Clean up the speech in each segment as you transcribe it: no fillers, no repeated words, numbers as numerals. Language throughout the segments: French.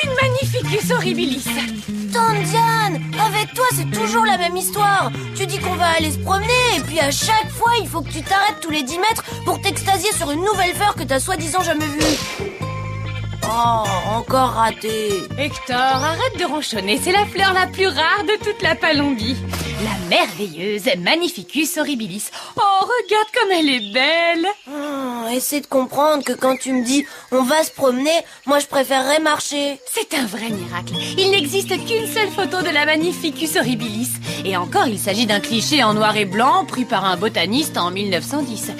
Une Magnificus horribilis. Tandiane, avec toi c'est toujours la même histoire. Tu dis qu'on va aller se promener et puis à chaque fois il faut que tu t'arrêtes tous les 10 mètres pour t'extasier sur une nouvelle fleur que t'as soi-disant jamais vue. Oh, encore raté. Hector, arrête de ronchonner, c'est la fleur la plus rare de toute la Palombie. La merveilleuse Magnificus horribilis. Oh, regarde comme elle est belle. Essaie de comprendre que quand tu me dis on va se promener, moi je préférerais marcher. C'est un vrai miracle. Il n'existe qu'une seule photo de la Magnificus horribilis. Et encore, il s'agit d'un cliché en noir et blanc pris par un botaniste en 1910.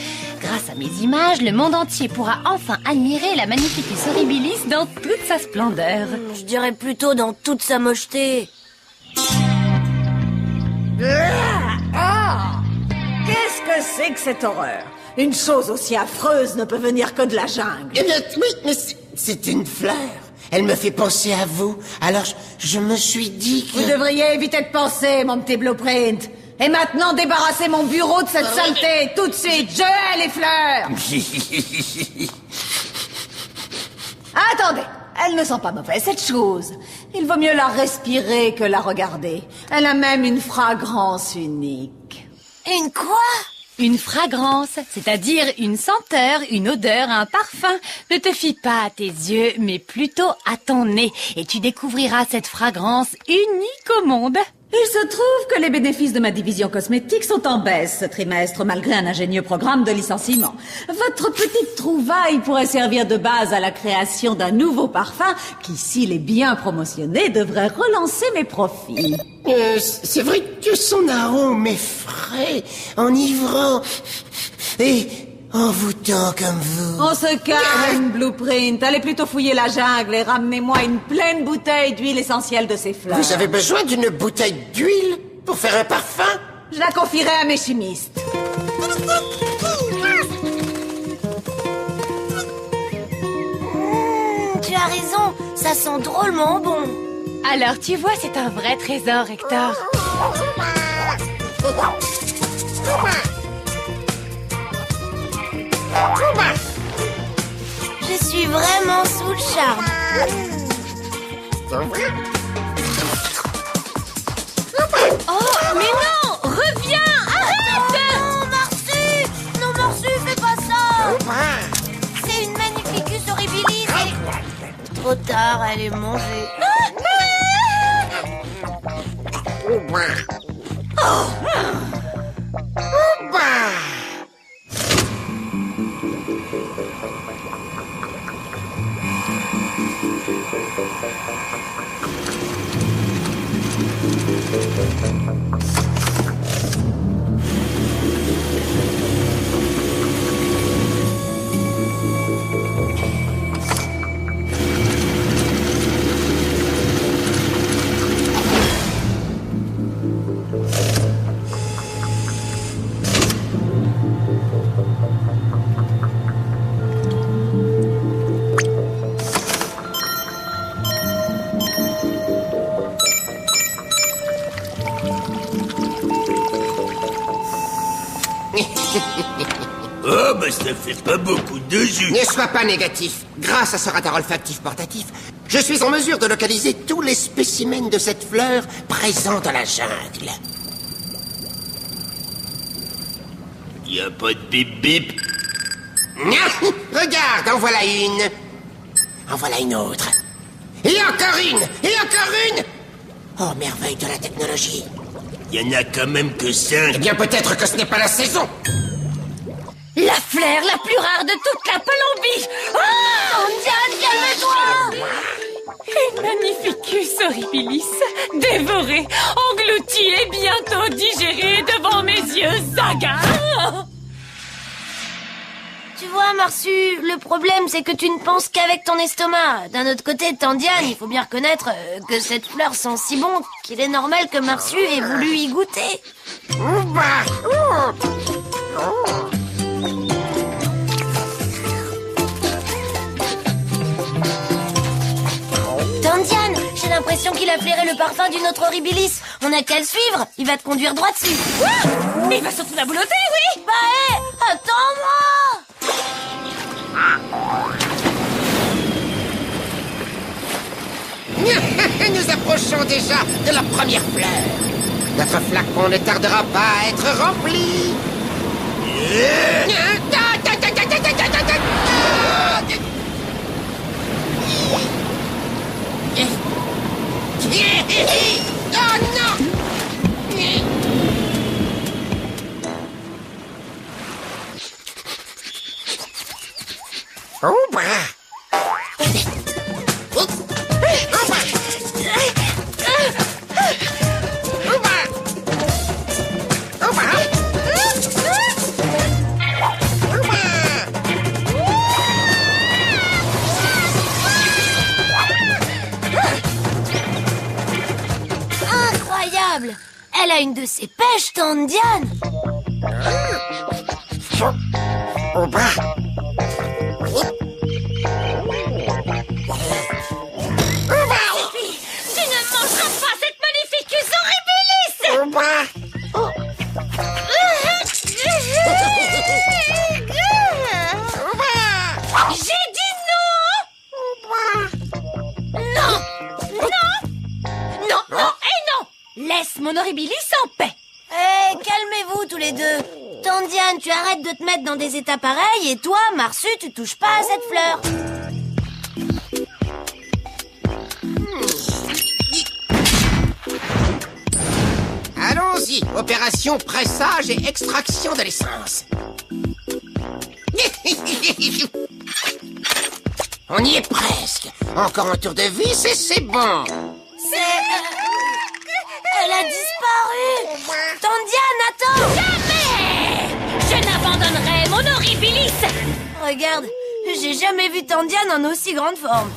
Grâce à mes images, le monde entier pourra enfin admirer la Magnificus horribilis dans toute sa splendeur. Je dirais plutôt dans toute sa mocheté. Qu'est-ce que c'est que cette horreur? Une chose aussi affreuse ne peut venir que de la jungle. Eh bien, oui, mais c'est une fleur. Elle me fait penser à vous. Alors, je me suis dit que... Vous devriez éviter de penser, mon petit blueprint. Et maintenant, débarrassez mon bureau de cette saleté, tout de suite. Je hais les fleurs. Attendez, elle ne sent pas mauvaise, cette chose. Il vaut mieux la respirer que la regarder. Elle a même une fragrance unique. Une quoi? Une fragrance, c'est-à-dire une senteur, une odeur, un parfum. Ne te fie pas à tes yeux, mais plutôt à ton nez. Et tu découvriras cette fragrance unique au monde. Il se trouve que les bénéfices de ma division cosmétique sont en baisse ce trimestre, malgré un ingénieux programme de licenciement. Votre petite trouvaille pourrait servir de base à la création d'un nouveau parfum qui, s'il est bien promotionné, devrait relancer mes profits. C'est vrai que son arôme est frais, enivrant et envoûtant comme vous. On se calme, Blueprint. Allez plutôt fouiller la jungle et ramenez-moi une pleine bouteille d'huile essentielle de ces fleurs. Vous avez besoin d'une bouteille d'huile pour faire un parfum? Je la confierai à mes chimistes. Tu as raison, ça sent drôlement bon. Alors tu vois, c'est un vrai trésor, Hector. Je suis vraiment sous le charme. Oh, mais non! Reviens! Arrête! Non, Marsu! Non, Marsu, fais pas ça! C'est une Magnificus horribilis et... Trop tard, elle est mangée. Oh, bah ça fait pas beaucoup de jus. Ne sois pas négatif. Grâce à ce radar olfactif portatif, je suis en mesure de localiser tous les spécimens de cette fleur présents dans la jungle. Y a pas de bip bip. Regarde, en voilà une. En voilà une autre. Et encore une. Et encore une. Oh, merveille de la technologie. Y en a quand même que 5. Eh bien, peut-être que ce n'est pas la saison. La fleur la plus rare de toute la Palombie! Oh, Diane, calme-toi! Une Magnificus horribilis, dévorée, engloutie et bientôt digérée devant mes yeux, Saga! Tu vois, Marsu, le problème, c'est que tu ne penses qu'avec ton estomac. D'un autre côté, Tandiane, il faut bien reconnaître que cette fleur sent si bon qu'il est normal que Marsu ait voulu y goûter. Tandiane, j'ai l'impression qu'il a flairé le parfum d'une autre horribilis. On n'a qu'à le suivre, il va te conduire droit dessus. Mais il va surtout la boulotter, oui. Bah hé, attends-moi. Nous approchons déjà de la première fleur. Notre flacon ne tardera pas à être rempli. Oh non! Oh bah! Incroyable! Elle a une de ses pêches, tante Diane. Oh bah! Tu ne mangeras pas cette magnificus horribilis. Oh bah! J'ai dit non. Non. Et non. Laisse mon horribilis en paix. Hé, calmez-vous tous les deux. Tante Diane, tu arrêtes de te mettre dans des états pareils et toi, Marsu, tu touches pas à cette fleur. Allons-y, opération pressage et extraction de l'essence. On y est presque. Encore un tour de vis et c'est bon. Elle a disparu. Tante Diane, attends. Jamais. Je n'abandonnerai mon horribilis. Regarde, j'ai jamais vu Tante Diane en aussi grande forme.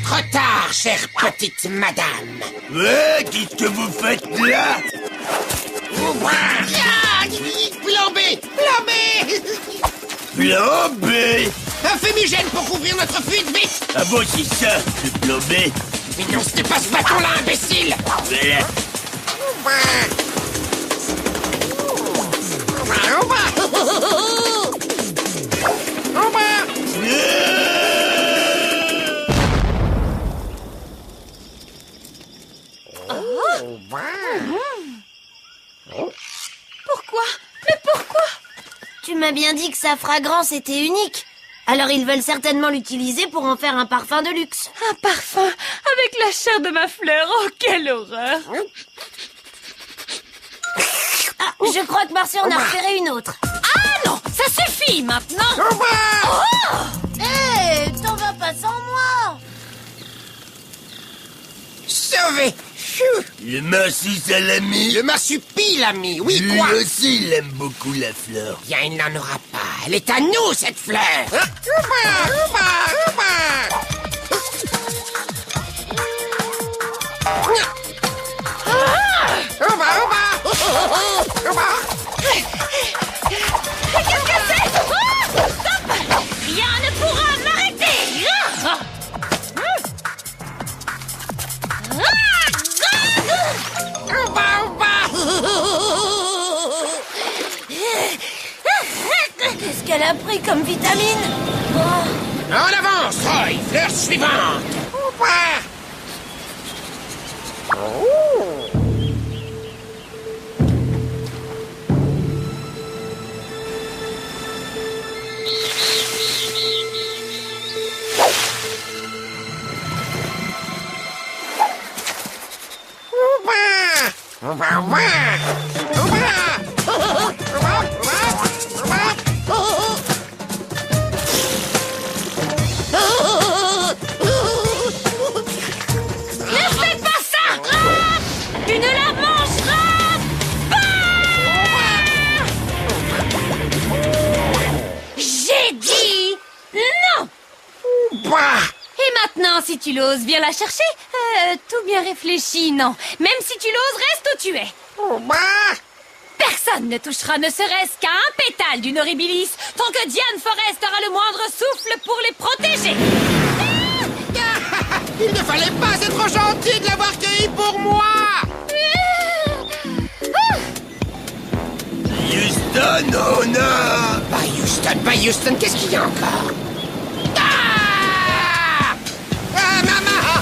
Trop tard, chère petite madame. Ouais, qu'est-ce que vous faites là? Plan B! Plan B! Plan B. Un fumigène pour couvrir notre fuite, vite! Ah bon, c'est ça, le plan B? Mais non, c'était pas ce bâton-là, imbécile! Voilà. Pourquoi? Mais pourquoi? Tu m'as bien dit que sa fragrance était unique. Alors ils veulent certainement l'utiliser pour en faire un parfum de luxe. Un parfum avec la chair de ma fleur. Oh, quelle horreur. Ah, je crois que Marcy en a repéré une autre. Ah non, ça suffit maintenant. Hé, t'en vas pas sans moi. Sauvé! Phew. Le marsupilami. Le marsupilami, oui, Lui quoi? aussi, il aime beaucoup la fleur. Bien, il n'en aura pas. Elle est à nous, cette fleur! Qu'est-ce que c'est? Oh, stop! Rien ne pourra m'arrêter. Qu'est-ce qu'elle a pris comme vitamine? Oh. En avance, Roy! Fleur suivante! Ne fais pas ça! Ah, tu ne la mangeras pas! J'ai dit non! Et maintenant, si tu l'oses, viens la chercher. Tout bien réfléchi, non. Même si tu l'oses, reste où tu es. Personne ne touchera ne serait-ce qu'à un pétale d'une horribilis tant que Diane Forrest aura le moindre souffle pour les protéger. Il ne fallait pas être gentil de l'avoir cueilli pour moi! Non, non, non. Bah Houston, qu'est-ce qu'il y a encore? Ah, ah maman! Ah,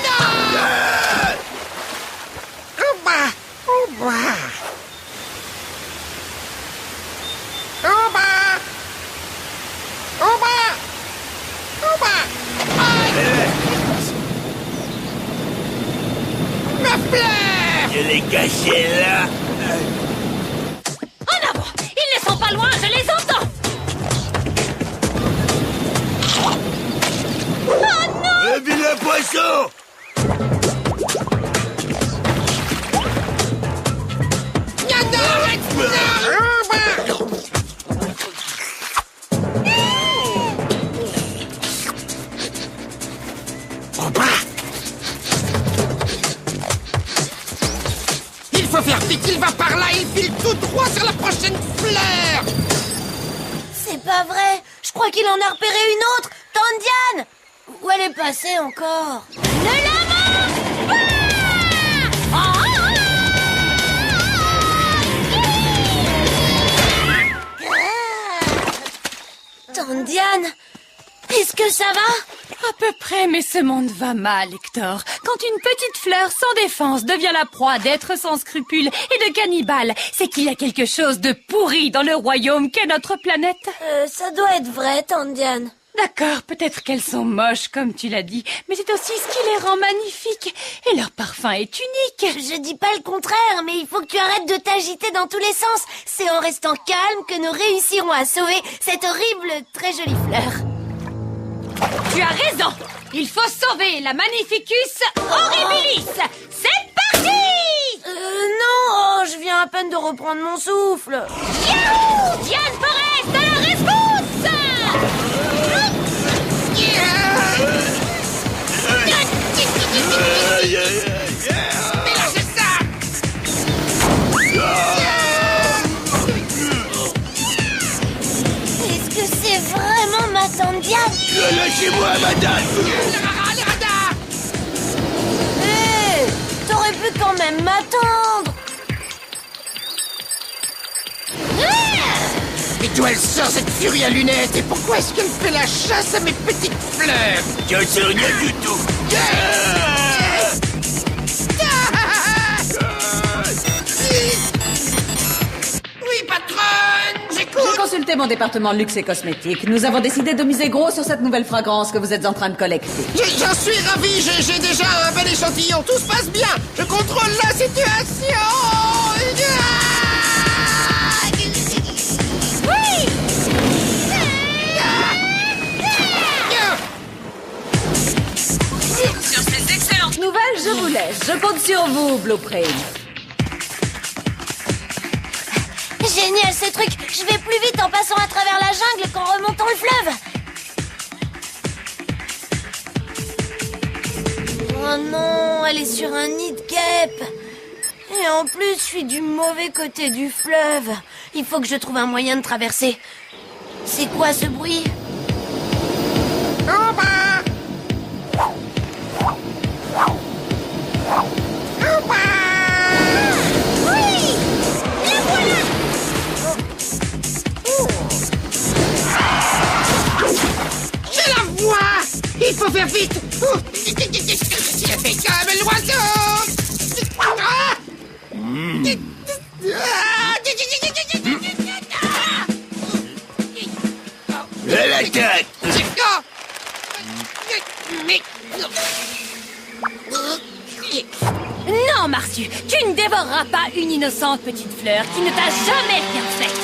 non! Oh bah! Oh bah! Oh bah! Oh bah! Oh bah! Ma fleur! Je l'ai caché là. En avant! Ils ne sont pas loin, je les entends! Un vilain poisson. Non, non, arrête! Non! Oh bah! Oh bah! Il faut faire vite, il va par là, il file tout droit sur la prochaine fleur! C'est pas vrai. Je crois qu'il en a repéré une autre. Tandiane! Où elle est passée encore? Ne la mange pas! Tandiane! Est-ce que ça va? À peu près, mais ce monde va mal, Hector. Quand une petite fleur sans défense devient la proie d'êtres sans scrupules et de cannibales, c'est qu'il y a quelque chose de pourri dans le royaume qu'est notre planète. Ça doit être vrai, Tandiane. D'accord, peut-être qu'elles sont moches, comme tu l'as dit, mais c'est aussi ce qui les rend magnifiques. Et leur parfum est unique. Je dis pas le contraire, mais il faut que tu arrêtes de t'agiter dans tous les sens. C'est en restant calme que nous réussirons à sauver cette horrible, très jolie fleur. Tu as raison. Il faut sauver la Magnificus horribilis. C'est parti! Non, oh, je viens à peine de reprendre mon souffle. Yahoo! Diane Forest à la rescousse! Mélangez ça! Est-ce que c'est vraiment ma Tandiane? Lâchez-moi, madame. Les radars! Hé, t'aurais pu quand même m'attendre. Mais d'où elle sort cette furie à lunettes? Et pourquoi est-ce qu'elle fait la chasse à mes petites fleurs? Je sais rien du tout. Oui, patronne! J'ai J'écoute! consulté mon département luxe et cosmétique. Nous avons décidé de miser gros sur cette nouvelle fragrance que vous êtes en train de collecter. J'en suis ravi, j'ai déjà un bel échantillon, tout se passe bien! Je contrôle la situation! Sur ces excellentes Nouvelle, je vous laisse. Je compte sur vous, Blueprint. Génial ce truc. Je vais plus vite en passant à travers la jungle qu'en remontant le fleuve. Oh non, elle est sur un nid de guêpes. Et en plus, je suis du mauvais côté du fleuve. Il faut que je trouve un moyen de traverser. C'est quoi ce bruit? En bas! En bas! Oui! La voilà! Je la vois! Il faut faire vite! Je fais comme l'oiseau! Ah! Elle attaque. Non, Marsu, tu ne dévoreras pas une innocente petite fleur qui ne t'a jamais rien fait.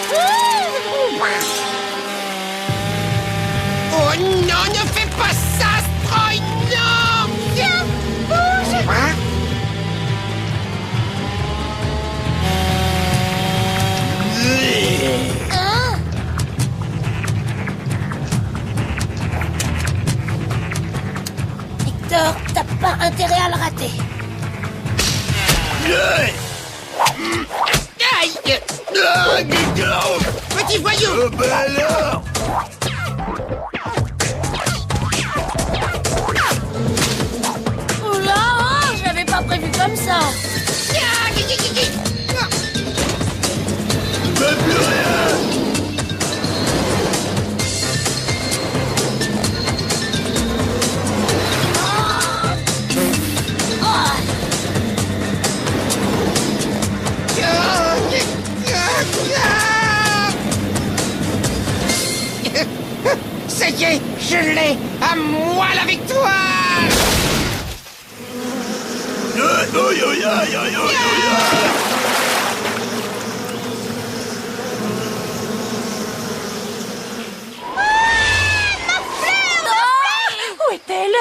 Oh non, ne fais pas ça, Stroy! Non! Viens, bouge! Hein? Hein? Hector, t'as pas intérêt à le rater. Aïe! Ah, dis donc. Petit voyou! Oh, ben alors. Oula, je l'avais pas prévu comme ça. Ça y est, je l'ai. À moi la victoire. Où est-elle?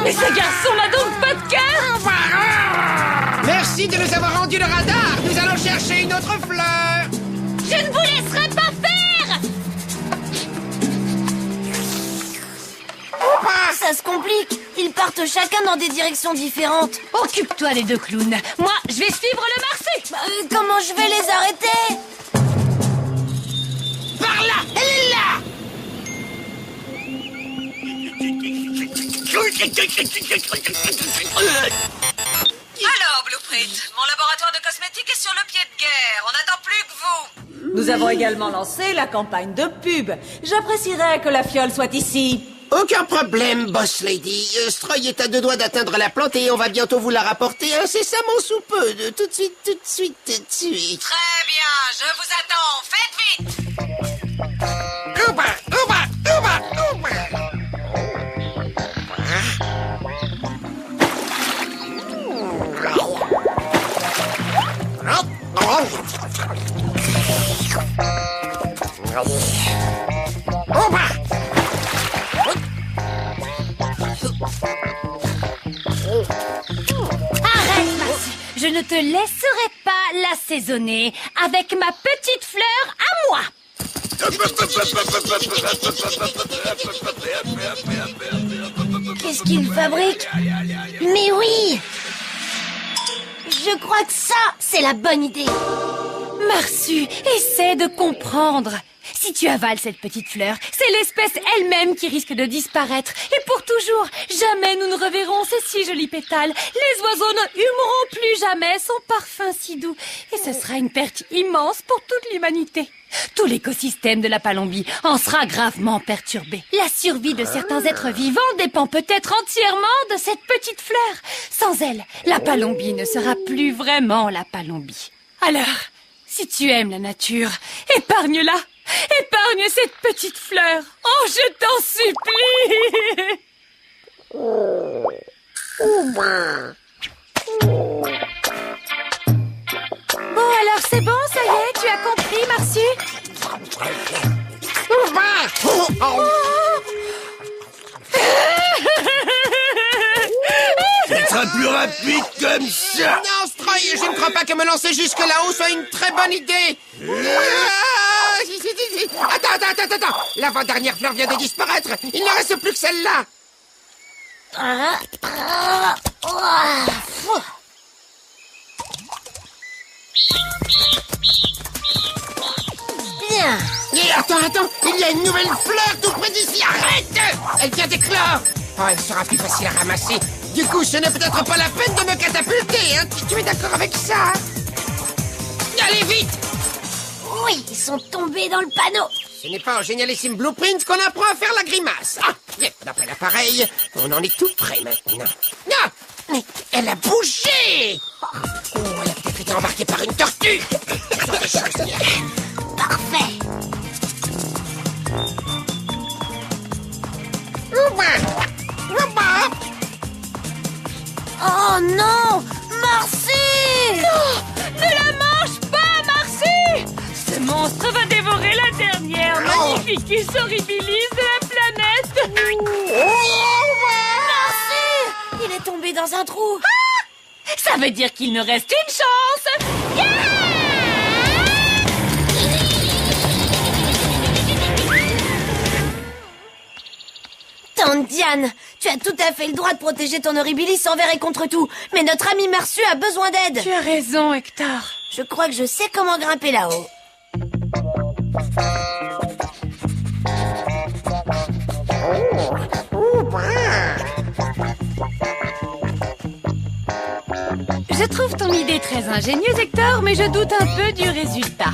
Mais ce garçon n'a donc pas de cœur! Merci de nous avoir rendu le radar. Nous allons chercher une autre fleur. Je ne vous laisserai pas faire! Ça se complique. Ils partent chacun dans des directions différentes. Occupe-toi des deux clowns. Moi, je vais suivre le marché. Comment je vais les arrêter? Par là, elle est là. Alors, Blueprint, mon laboratoire de cosmétiques est sur le pied de guerre. On n'attend plus que vous. Nous avons également lancé la campagne de pub. J'apprécierais que la fiole soit ici. Aucun problème, Boss Lady. Stroy est à 2 doigts d'atteindre la plante et on va bientôt vous la rapporter incessamment sous peu. Tout de suite, tout de suite, tout de suite. Très bien, je vous attends. Faites vite. Ouba, ouba, ouba, ouba. Ouba. Arrête, Marcy. Je ne te laisserai pas l'assaisonner avec ma petite fleur à moi. Qu'est-ce qu'ils fabriquent? Mais oui! Je crois que ça, c'est la bonne idée. Marcy, essaie de comprendre. Si tu avales cette petite fleur, c'est l'espèce elle-même qui risque de disparaître. Et pour toujours, jamais nous ne reverrons ces si jolis pétales. Les oiseaux ne humeront plus jamais son parfum si doux. Et ce sera une perte immense pour toute l'humanité. Tout l'écosystème de la Palombie en sera gravement perturbé. La survie de certains êtres vivants dépend peut-être entièrement de cette petite fleur. Sans elle, la Palombie ne sera plus vraiment la Palombie. Alors, si tu aimes la nature, épargne-la. Épargne cette petite fleur. Oh, je t'en supplie. Bon, alors c'est bon, ça y est, tu as compris, Marcy? Ça sera plus rapide comme ça. Non, Stroy, je ne crois pas que me lancer jusque là-haut soit une très bonne idée. Attends. L'avant-dernière fleur vient de disparaître. Il ne reste plus que celle-là. Bien. Et attends, il y a une nouvelle fleur tout près d'ici. Arrête! Elle vient d'éclore. Oh, elle sera plus facile à ramasser. Du coup, ce n'est peut-être pas la peine de me catapulter, hein? Tu es d'accord avec ça? Allez, vite! Oui, ils sont tombés dans le panneau. Ce n'est pas en génialissime Blueprint qu'on apprend à faire la grimace. Ah, bien, d'après l'appareil, on en est tout près maintenant. Ah, mais elle a bougé! Oh, elle a peut-être été embarquée par une tortue. Parfait. Oh non! Marcy! Ne la mange pas, Marcy! Ce monstre va dévorer la dernière Magnificus horribilis de la planète. Marcy! Il est tombé dans un trou. Ça veut dire qu'il nous reste une chance. Tante Diane, tu as tout à fait le droit de protéger ton horribilis envers et contre tout. Mais notre ami Marsu a besoin d'aide. Tu as raison, Hector. Je crois que je sais comment grimper là-haut. Je trouve ton idée très ingénieuse, Hector, mais je doute un peu du résultat.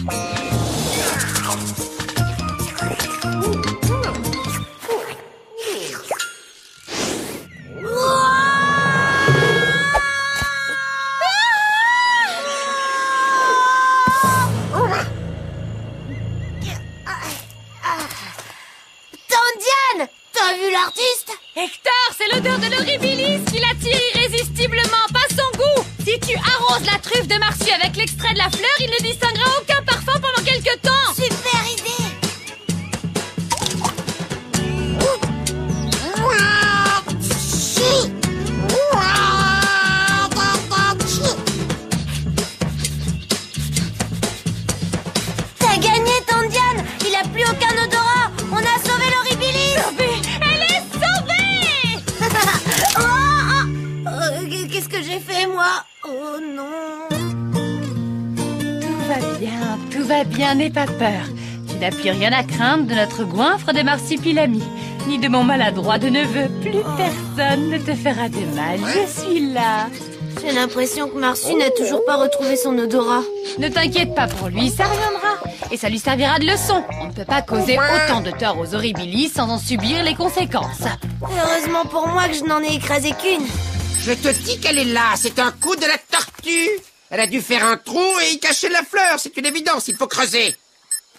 mélange la truffe de Marsu avec l'extrait de la fleur, il ne distinguera aucun parfum pendant quelques temps. Super idée. T'as gagné, Tandiane. Il a plus aucun odorat. On a sauvé l'horribilis. Elle est sauvée. Qu'est-ce que j'ai fait, moi? Oh non. Tout va bien, n'aie pas peur. Tu n'as plus rien à craindre de notre goinfre de marsupilami, ni de mon maladroit de neveu. Plus personne ne te fera de mal, je suis là. J'ai l'impression que Marsu n'a toujours pas retrouvé son odorat. Ne t'inquiète pas pour lui, ça reviendra. Et ça lui servira de leçon. On ne peut pas causer autant de tort aux horribilis sans en subir les conséquences. Heureusement pour moi que je n'en ai écrasé qu'une. Je te dis qu'elle est là, c'est un coup de la tortue. Elle a dû faire un trou et y cacher la fleur, c'est une évidence, il faut creuser.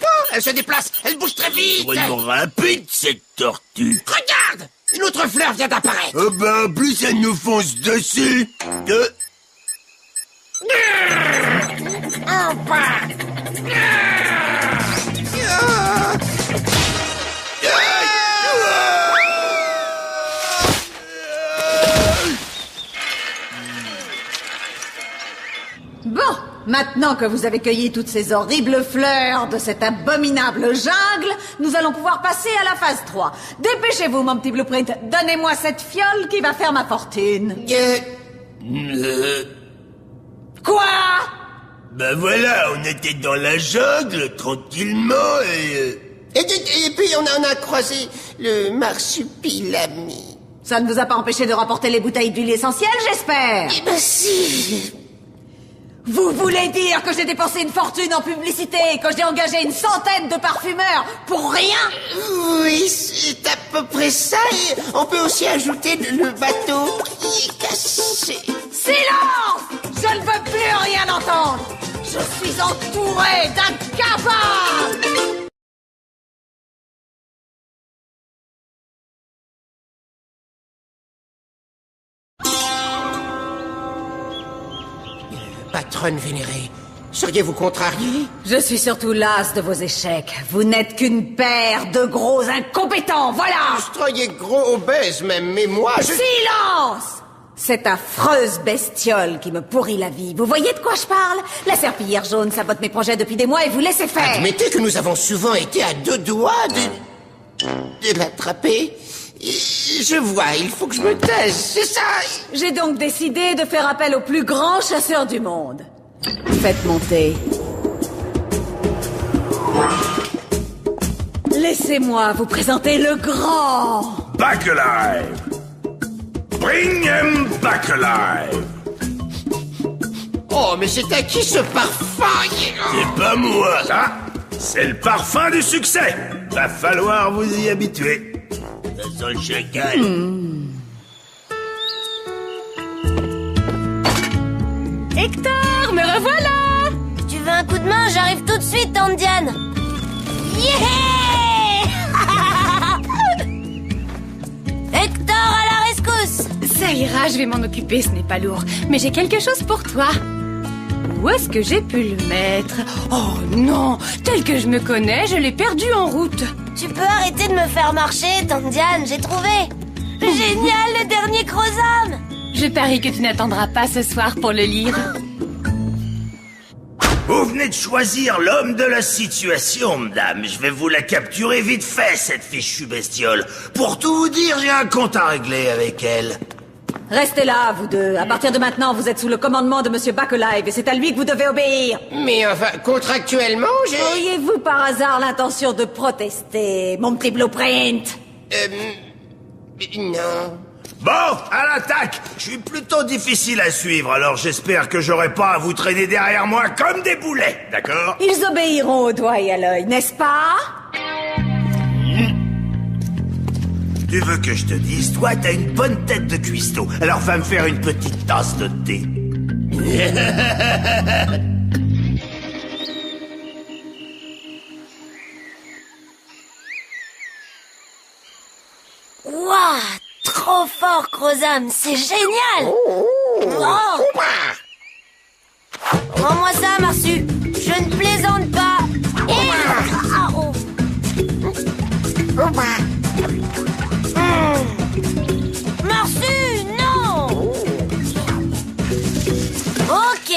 Oh, elle se déplace, elle bouge très vite. Vraiment rapide, cette tortue. Regarde, une autre fleur vient d'apparaître. Oh ben, en plus, elle nous fonce dessus. Bon, maintenant que vous avez cueilli toutes ces horribles fleurs de cette abominable jungle, nous allons pouvoir passer à la phase 3. Dépêchez-vous, mon petit Blueprint. Donnez-moi cette fiole qui va faire ma fortune. Quoi? Ben voilà, on était dans la jungle, tranquillement, Et puis on a croisé le marsupilami. Ça ne vous a pas empêché de rapporter les bouteilles d'huile essentielle, j'espère? Eh ben si. Vous voulez dire que j'ai dépensé une fortune en publicité, que j'ai engagé une centaine de parfumeurs pour rien? Oui, c'est à peu près ça. Et on peut aussi ajouter le bateau qui est cassé. Silence! Je ne veux plus rien entendre! Je suis entouré d'incapables! Patronne vénérée, seriez-vous contrariée? Je suis surtout lasse de vos échecs. Vous n'êtes qu'une paire de gros incompétents, voilà! Vous seriez gros obèse même, mais moi je... Silence! Cette affreuse bestiole qui me pourrit la vie. Vous voyez de quoi je parle? La serpillière jaune sabote mes projets depuis des mois et vous laissez faire. Admettez que nous avons souvent été à 2 doigts de l'attraper. Je vois, il faut que je me taise, c'est ça. J'ai donc décidé de faire appel au plus grand chasseur du monde. Faites monter. Laissez-moi vous présenter le grand. Back alive! Bring him back alive! Oh, mais c'est à qui ce parfum? C'est pas moi! Ça, c'est le parfum du succès! Va falloir vous y habituer. Ça sent le chacal. Hector, me revoilà! Tu veux un coup de main? J'arrive tout de suite, Tandiane. Yeah! Hector, à la rescousse! Ça ira, je vais m'en occuper, ce n'est pas lourd. Mais j'ai quelque chose pour toi. Où est-ce que j'ai pu le mettre? Oh non! Tel que je me connais, je l'ai perdu en route. Tu peux arrêter de me faire marcher, Tandiane, j'ai trouvé. Génial, le dernier Crozam! Je parie que tu n'attendras pas ce soir pour le lire. Vous venez de choisir l'homme de la situation, madame. Je vais vous la capturer vite fait, cette fichue bestiole. Pour tout vous dire, j'ai un compte à régler avec elle. Restez là, vous deux. À partir de maintenant, vous êtes sous le commandement de Monsieur Backalive et c'est à lui que vous devez obéir. Mais enfin, contractuellement, j'ai... Auriez-vous par hasard l'intention de protester, mon petit Blueprint? Non. Bon, à l'attaque. Je suis plutôt difficile à suivre, alors j'espère que j'aurai pas à vous traîner derrière moi comme des boulets, d'accord? Ils obéiront au doigt et à l'œil, n'est-ce pas? Tu veux que je te dise, toi, t'as une bonne tête de cuistot. Alors va me faire une petite tasse de thé. Waouh! Trop fort, Crozam, c'est génial! Oh. Marsu, je ne plaisante pas. Marsu, non. Ok.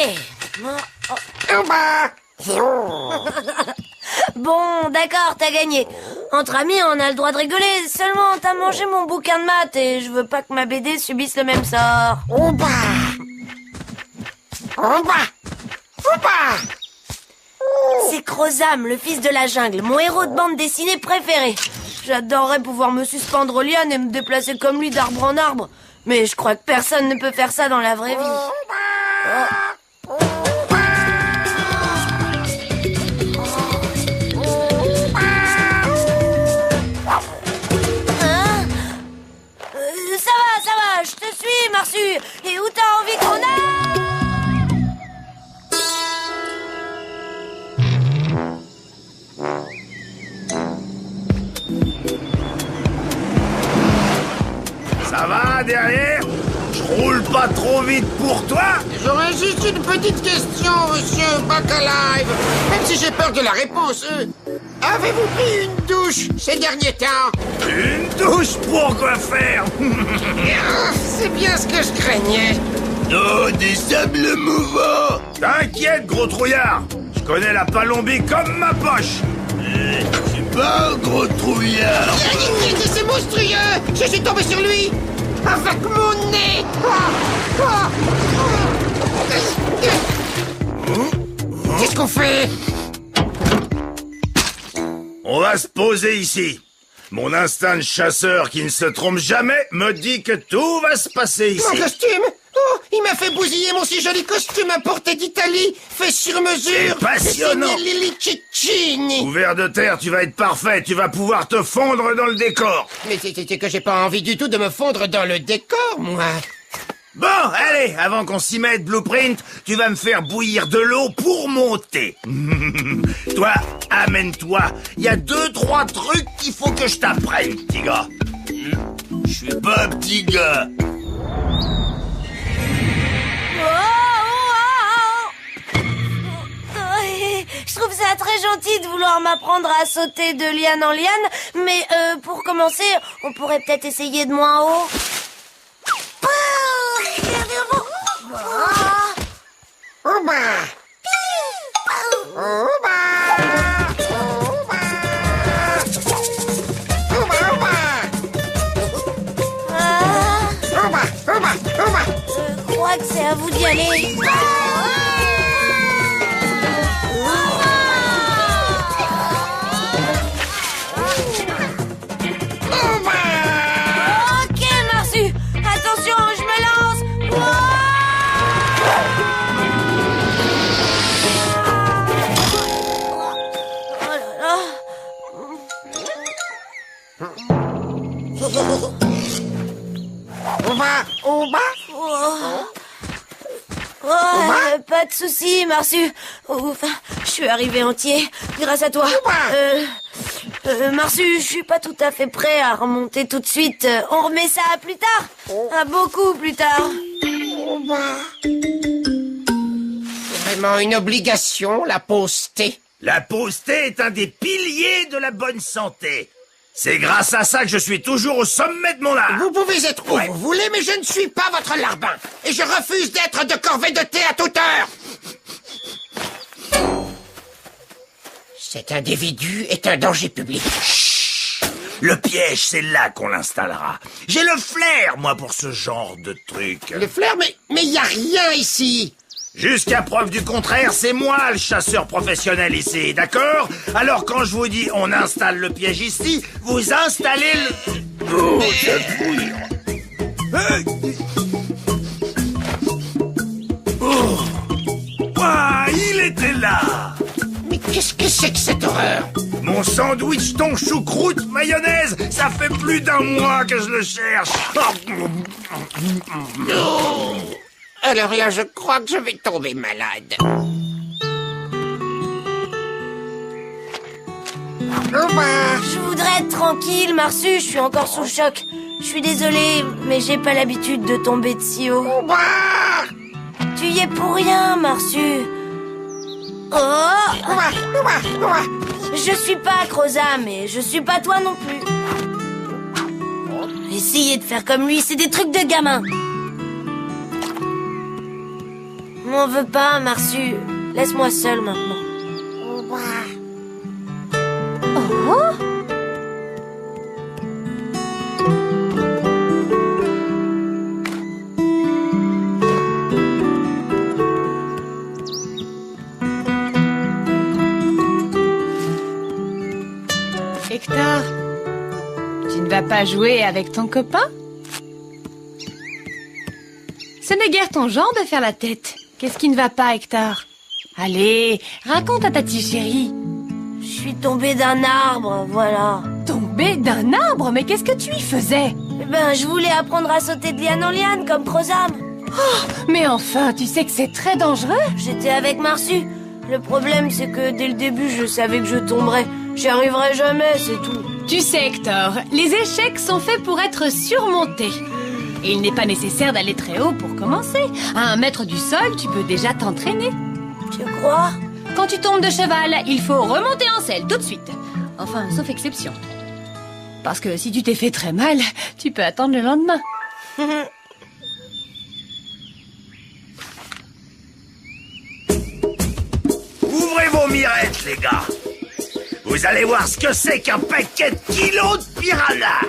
Bon, d'accord, t'as gagné. Entre amis, on a le droit de rigoler. Seulement, t'as mangé mon bouquin de maths et je veux pas que ma BD subisse le même sort. C'est Crozam, le fils de la jungle, mon héros de bande dessinée préféré. J'adorerais pouvoir me suspendre aux lianes et me déplacer comme lui d'arbre en arbre. Mais je crois que personne ne peut faire ça dans la vraie vie. Ça va, je te suis, Marsu. Et où t'as envie qu'on aille? Ça va, derrière? Je roule pas trop vite pour toi? J'aurais juste une petite question, monsieur Bacalive. Même si j'ai peur de la réponse. Avez-vous pris une douche ces derniers temps? Une douche pour quoi faire? C'est bien ce que je craignais. Oh, des sables mouvants! T'inquiète, gros trouillard! Je connais la Palombie comme ma poche! Je suis pas un gros trouillard! C'est monstrueux! Je suis tombé sur lui! Avec mon nez! Qu'est-ce qu'on fait? On va se poser ici. Mon instinct de chasseur qui ne se trompe jamais me dit que tout va se passer ici. Mon costume? Oh, il m'a fait bousiller mon si joli costume importé d'Italie, fait sur mesure. C'est passionnant. Signé Lili Ciccini. Couvert de terre, tu vas être parfait. Tu vas pouvoir te fondre dans le décor. Mais c'est que j'ai pas envie du tout de me fondre dans le décor, moi. Bon, allez, avant qu'on s'y mette, Blueprint, tu vas me faire bouillir de l'eau pour monter. Toi, amène-toi. Il y a 2-3 trucs qu'il faut que je t'apprenne, petit gars. Je suis pas un petit gars. Je trouve ça très gentil de vouloir m'apprendre à sauter de liane en liane, mais pour commencer, on pourrait peut-être essayer de moins haut. Je crois que c'est à vous d'y aller. Ok, Marsu. Attention, je me lance. Oh là là. Pas de soucis, Marsu. Ouf, je suis arrivé entier, grâce à toi. Marsu, je suis pas tout à fait prêt à remonter tout de suite. On remet ça à plus tard. À beaucoup plus tard. C'est vraiment une obligation, la pauseté. La pauseté est un des piliers de la bonne santé. C'est grâce à ça que je suis toujours au sommet de mon art. Vous pouvez être où vous voulez, mais je ne suis pas votre larbin. Et je refuse d'être de corvée de thé à toute heure. Cet individu est un danger public. Chut. Le piège, c'est là qu'on l'installera. J'ai le flair, moi, pour ce genre de truc. Le flair, mais il y a rien ici. Jusqu'à preuve du contraire, c'est moi le chasseur professionnel ici, d'accord? Alors quand je vous dis on installe le piège ici, vous installez le... Oh, j'appuie. Oh. Ah, il était là. Mais qu'est-ce que c'est que cette horreur? Mon sandwich thon choucroute mayonnaise, ça fait plus d'1 mois que je le cherche. Oh. Alors là, je crois que je vais tomber malade. Je voudrais être tranquille, Marsu, je suis encore sous le choc. Je suis désolée, mais j'ai pas l'habitude de tomber de si haut. Tu y es pour rien, Marsu. Je suis pas Crozam et je suis pas toi non plus. Essayez de faire comme lui, c'est des trucs de gamin. M'en veux pas, Marsu. Laisse-moi seule maintenant. Hector, tu ne vas pas jouer avec ton copain? Ce n'est guère ton genre de faire la tête. Qu'est-ce qui ne va pas, Hector? Allez, raconte à ta petite chérie. Je suis tombée d'un arbre, voilà. Tombé d'un arbre? Mais qu'est-ce que tu y faisais? Eh ben, je voulais apprendre à sauter de liane en liane, comme Crozam. Mais enfin, tu sais que c'est très dangereux. J'étais avec Marsu. Le problème, c'est que dès le début, je savais que je tomberais. J'y arriverai jamais, c'est tout. Tu sais, Hector, les échecs sont faits pour être surmontés. Et il n'est pas nécessaire d'aller très haut pour commencer. À 1 mètre du sol, tu peux déjà t'entraîner. Tu crois? Quand tu tombes de cheval, il faut remonter en selle tout de suite. Enfin, sauf exception. Parce que si tu t'es fait très mal, tu peux attendre le lendemain. Ouvrez vos mirettes, les gars. Vous allez voir ce que c'est qu'un paquet de kilos de piranha.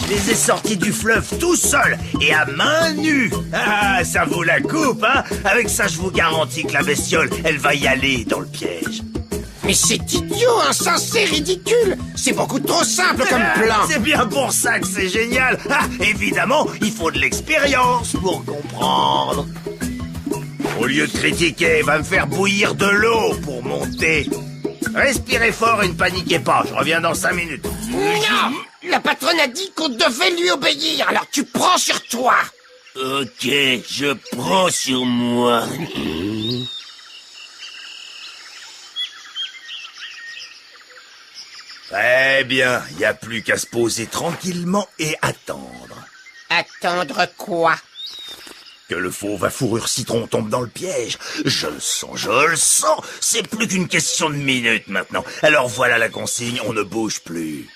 Je les ai sortis du fleuve tout seul et à main nue. Ah, ça vaut la coupe, hein? Avec ça, je vous garantis que la bestiole, elle va y aller dans le piège. Mais c'est idiot, insensé, ridicule. C'est beaucoup trop simple comme plan. C'est bien pour ça que c'est génial. Ah, évidemment, il faut de l'expérience pour comprendre. Au lieu de critiquer, va me faire bouillir de l'eau pour monter. Respirez fort et ne paniquez pas, je reviens dans 5 minutes. Non, la patronne a dit qu'on devait lui obéir, alors tu prends sur toi. Ok, je prends sur moi. Très bien, il n'y a plus qu'à se poser tranquillement et attendre. Attendre quoi? Que le fauve à fourrure citron tombe dans le piège. Je le sens, je le sens. C'est plus qu'une question de minutes maintenant. Alors voilà la consigne, on ne bouge plus.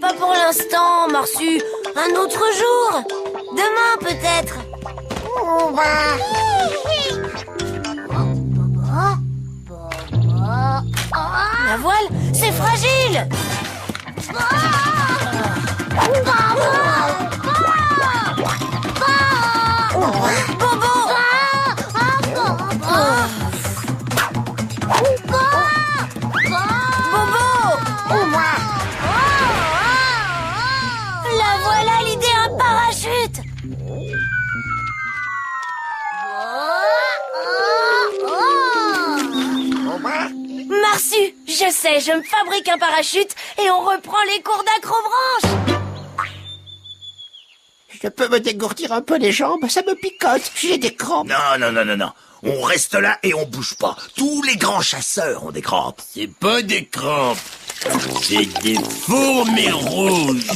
Pas pour l'instant, Marsu. Un autre jour. Demain, peut-être. La voile, c'est fragile. Bobo. La voilà l'idée, un parachute. Marsu, je sais, je me fabrique un parachute et on reprend les cours d'acrobranche. Je peux me dégourdir un peu les jambes, ça me picote, j'ai des crampes. Non. On reste là et on bouge pas. Tous les grands chasseurs ont des crampes. C'est pas des crampes, c'est des fourmis rouges.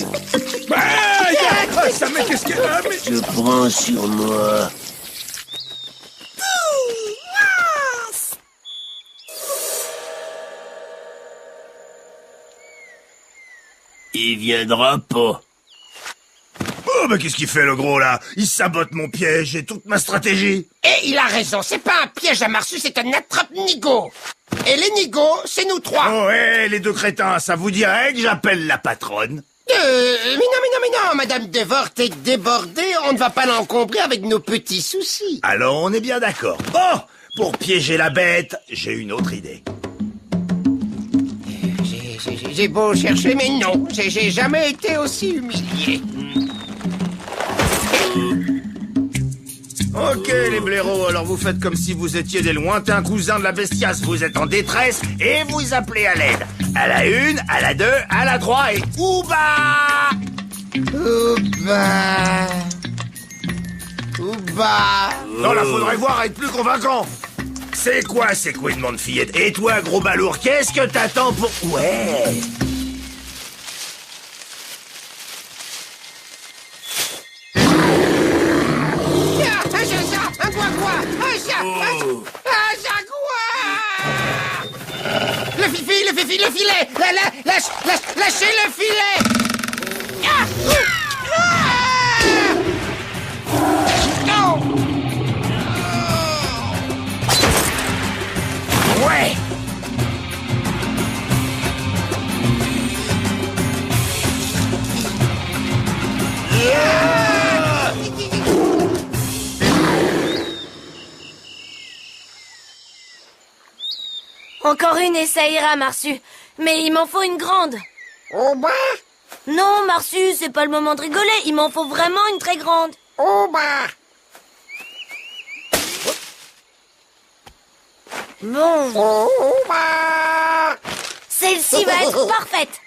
Ça met qu'est-ce qu'elle a, mais... Je prends sur moi. Il viendra pas. Oh, mais qu'est-ce qu'il fait, le gros, là? Il sabote mon piège et toute ma stratégie. Et il a raison, c'est pas un piège à Marsu, c'est un attrape-nigo. Et les nigos, c'est nous trois. Oh, hé, les deux crétins, ça vous dirait que j'appelle la patronne? Mais non, Madame Devort est débordée, on ne va pas l'encombrer avec nos petits soucis. Alors, on est bien d'accord. Bon, pour piéger la bête, j'ai une autre idée. J'ai beau chercher, mais non, j'ai jamais été aussi humilié. Ok, les blaireaux, alors vous faites comme si vous étiez des lointains cousins de la bestiace. Vous êtes en détresse et vous appelez à l'aide. À la 1, à la 2, à la 3 et ouba! Ouba. Non, là, faudrait voir être plus convaincant. C'est quoi ces couinements de fillette? Et toi, gros balourd, qu'est-ce que t'attends pour... Ouais. Un quoi? Un jaguar! Le fifi, le filet! Lâchez le filet! Ouais. Encore une et ça ira, Marsu. Mais il m'en faut une grande. Au bas! Non, Marsu, c'est pas le moment de rigoler. Il m'en faut vraiment une très grande. Au bas! Bon, Au bas! celle-ci va être parfaite.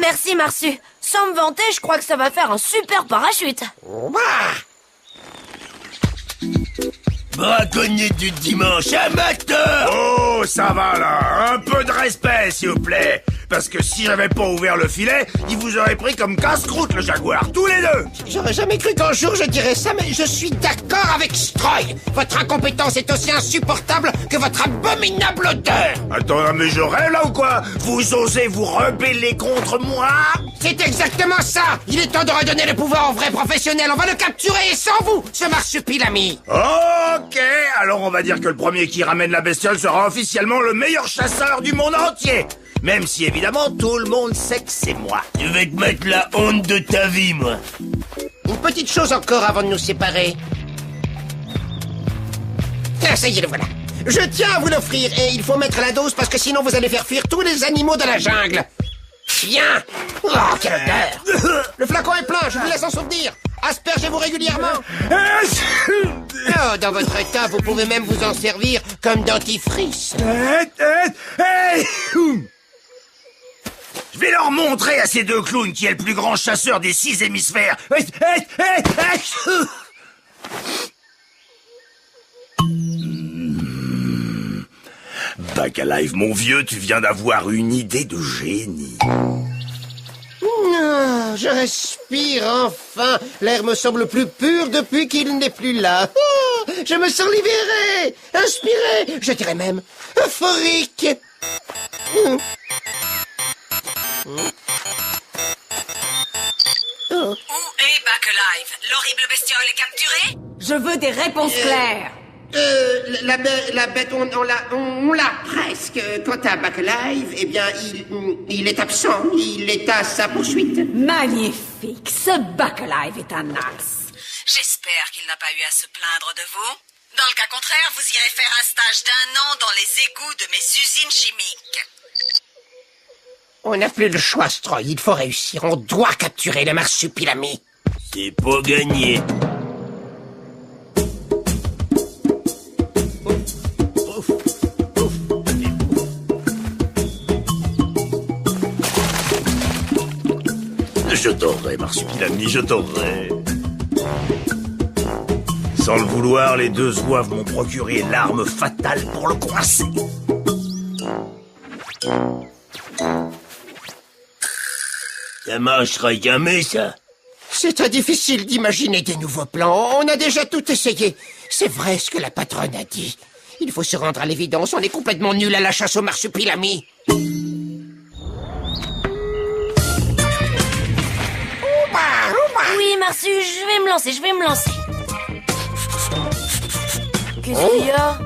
Merci, Marsu. Sans me vanter, je crois que ça va faire un super parachute. Au bas! Braconnier du dimanche amateur. Oh, ça va là. Un peu de respect, s'il vous plaît. Parce que si j'avais pas ouvert le filet, il vous aurait pris comme casse-croûte le jaguar, tous les deux. J'aurais jamais cru qu'un jour je dirais ça, mais je suis d'accord avec Stroy. Votre incompétence est aussi insupportable que votre abominable odeur. Attends, mais je rêve là ou quoi? Vous osez vous rebeller contre moi? C'est exactement ça. Il est temps de redonner le pouvoir aux vrais professionnels. On va le capturer et sans vous, ce marsupilami. Ok, alors on va dire que le premier qui ramène la bestiole sera officiellement le meilleur chasseur du monde entier. Même si évidemment tout le monde sait que c'est moi. Je vais te mettre la honte de ta vie, moi. Une petite chose encore avant de nous séparer. Ah, ça y est, le voilà. Je tiens à vous l'offrir et il faut mettre la dose parce que sinon vous allez faire fuir tous les animaux de la jungle. Bien. Oh, quelle odeur. Le flacon est plein, je vous laisse en souvenir. Aspergez-vous régulièrement. Oh, dans votre état, vous pouvez même vous en servir comme dentifrice. Je vais leur montrer à ces deux clowns qui est le plus grand chasseur des 6 hémisphères. Back Alive, mon vieux, tu viens d'avoir une idée de génie. Non, je respire enfin. L'air me semble plus pur depuis qu'il n'est plus là. Oh, je me sens libéré, inspiré, je dirais même euphorique. Où est Back Alive? L'horrible bestiole est capturée? Je veux des réponses claires. La bête, on l'a presque. Quant à Back Alive, eh bien, il est absent. Il est à sa poursuite. Magnifique. Ce Back Alive est un as. J'espère qu'il n'a pas eu à se plaindre de vous. Dans le cas contraire, vous irez faire un stage d'1 an dans les égouts de mes usines chimiques. On n'a plus le choix, Stroy. Il faut réussir. On doit capturer le marsupilami. C'est pas gagné. Je t'aurai, marsupilami, je t'aurai. Sans le vouloir, les deux zouaves m'ont procuré l'arme fatale pour le coincer. Ça marchera jamais, ça. C'est très difficile d'imaginer des nouveaux plans. On a déjà tout essayé. C'est vrai ce que la patronne a dit. Il faut se rendre à l'évidence. On est complètement nuls à la chasse au marsupilami. Oui, Marsu, je vais me lancer. Qu'est-ce qu'il y a?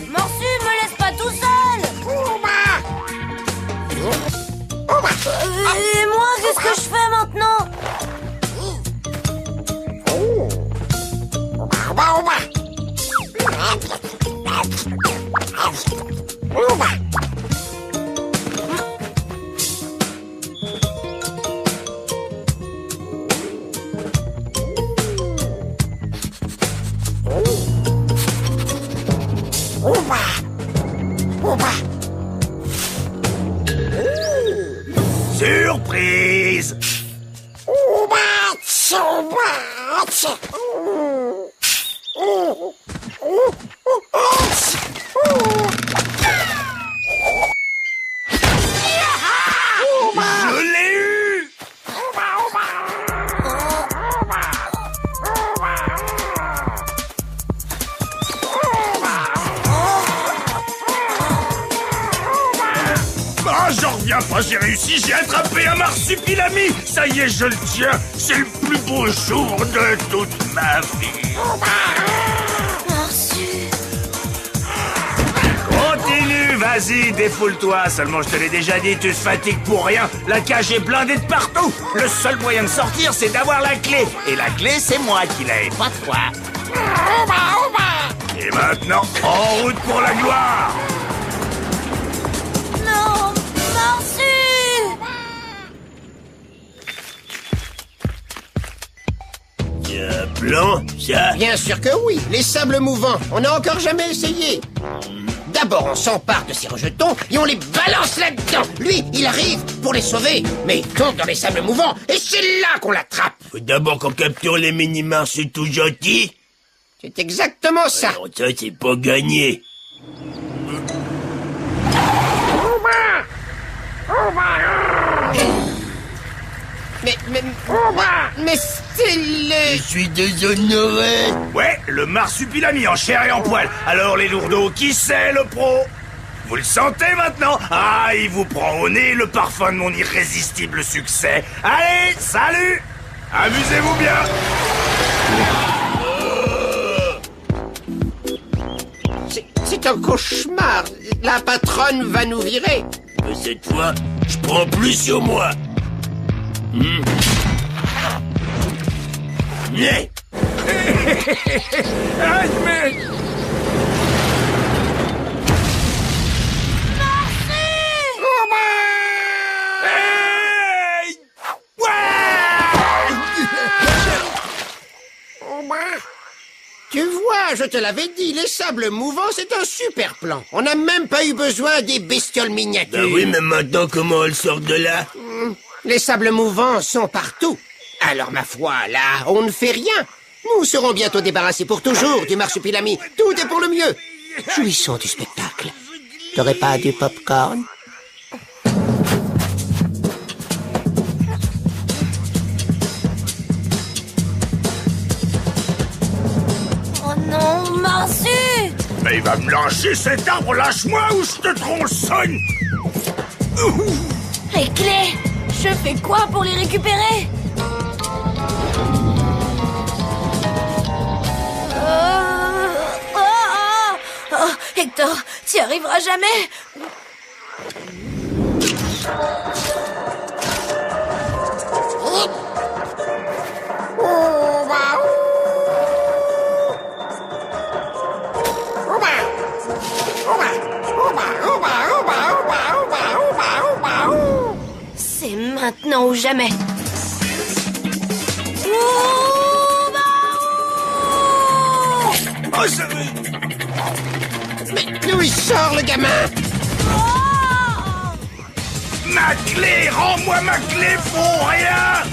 Marsu, me laisse pas tout seul. Et moi, qu'est-ce que je fais maintenant? Surprise! j'en reviens pas, j'ai réussi, j'ai attrapé un marsupilami. Ça y est, je le tiens. C'est le plus beau jour de toute ma vie. Marsu. Continue, vas-y, défoule-toi. Seulement, je te l'ai déjà dit, tu te fatigues pour rien. La cage est blindée de partout. Le seul moyen de sortir, c'est d'avoir la clé. Et la clé, c'est moi qui l'ai, pas toi. Et maintenant, en route pour la gloire. Non, Marsu. C'est un plan, ça? Bien sûr que oui, les sables mouvants, on n'a encore jamais essayé. D'abord, on s'empare de ces rejetons et on les balance là-dedans. Lui, il arrive pour les sauver, mais il tombe dans les sables mouvants et c'est là qu'on l'attrape. Faut d'abord qu'on capture les mini-mars tout gentils. C'est exactement ça. Alors ça, c'est pas gagné. Mais c'est le... Je suis déshonoré. Ouais, le marsupilami en chair et en poil. Alors les lourdeaux, qui c'est le pro? Vous le sentez maintenant? Ah, il vous prend au nez le parfum de mon irrésistible succès. Allez, salut! Amusez-vous bien! C'est un cauchemar. La patronne va nous virer. Mais cette fois, je prends plus sur moi. Mais... Ah, mais... Hey! Ouais! Tu vois, je te l'avais dit, les sables mouvants, c'est un super plan. On n'a même pas eu besoin des bestioles miniatures. Ben oui, mais maintenant, comment elle sort de là? Les sables mouvants sont partout. Alors, ma foi, là, on ne fait rien. Nous serons bientôt débarrassés pour toujours du marsupilami. Tout est pour le mieux. Jouissons du spectacle. T'aurais pas du popcorn? Oh non, Marsu. Mais il va me lâcher cet arbre, lâche-moi ou je te tronçonne! Les clés. Je fais quoi pour les récupérer? Oh, Hector, t'y arriveras jamais. C'est maintenant ou jamais. Oh, ça... Mais d'où il sort, le gamin? Ma clé! Rends-moi ma clé pour rien!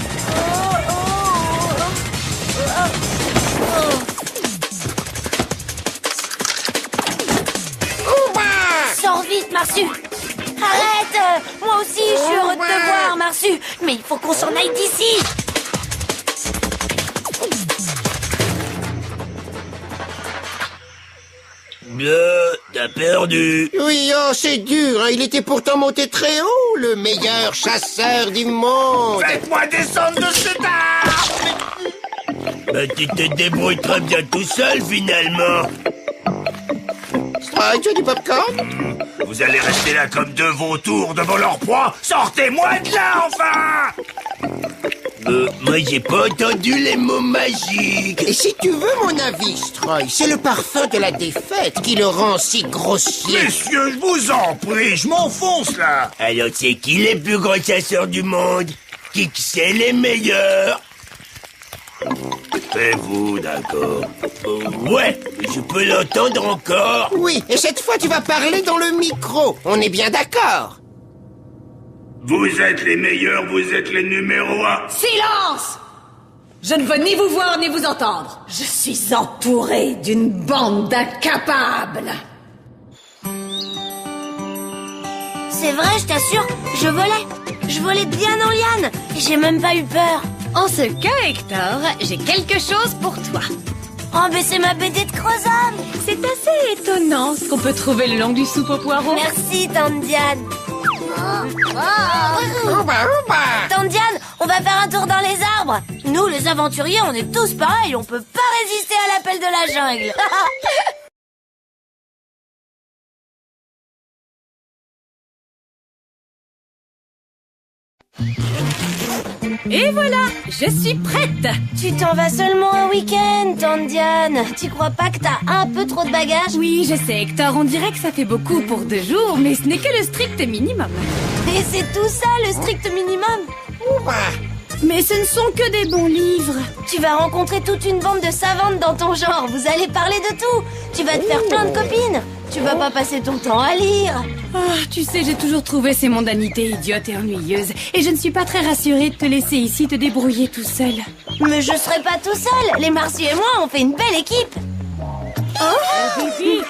Sors vite, Marsu. Arrête. Moi aussi, je suis heureux de te voir, Marsu. Mais il faut qu'on s'en aille d'ici. T'as perdu. Oui, oh, c'est dur, hein. Il était pourtant monté très haut, le meilleur chasseur du monde. Faites-moi descendre de cet arbre! Bah, tu te débrouilles très bien tout seul, finalement. Strike, tu as du popcorn? Vous allez rester là comme deux vautours devant leur proie? Sortez-moi de là, enfin! Moi, j'ai pas entendu les mots magiques. Et si tu veux mon avis, Stroy, c'est le parfum de la défaite qui le rend si grossier. Messieurs, je vous en prie, je m'enfonce, là! Alors, c'est qui les plus grands chasseurs du monde? Qui que c'est les meilleurs? C'est vous, d'accord. Ouais, je peux l'entendre encore. Oui, et cette fois tu vas parler dans le micro. On est bien d'accord? Vous êtes les meilleurs, vous êtes les numéros 1. Silence! Je ne veux ni vous voir ni vous entendre. Je suis entouré d'une bande d'incapables. C'est vrai, je t'assure, je volais. Je volais bien en liane. Et j'ai même pas eu peur. En ce cas, Hector, j'ai quelque chose pour toi. Oh, mais c'est ma BD de Crozam. C'est assez étonnant ce qu'on peut trouver le long du soupe aux poireaux. Merci, tante Diane. Tante Diane, on va faire un tour dans les arbres. Nous, les aventuriers, on est tous pareils. On peut pas résister à l'appel de la jungle. Et voilà, je suis prête. Tu t'en vas seulement un week-end, Tante Diane. Tu crois pas que t'as un peu trop de bagages? Oui, je sais, Hector, on dirait que ça fait beaucoup pour 2 jours, mais ce n'est que le strict minimum. Et c'est tout ça, le strict minimum? Mais ce ne sont que des bons livres. Tu vas rencontrer toute une bande de savantes dans ton genre. Vous allez parler de tout. Tu vas te faire plein de copines. Tu vas pas passer ton temps à lire. Ah, tu sais, j'ai toujours trouvé ces mondanités idiotes et ennuyeuses. Et je ne suis pas très rassurée de te laisser ici te débrouiller tout seul. Mais je serai pas tout seul. Les Marsu et moi, on fait une belle équipe. Bibi.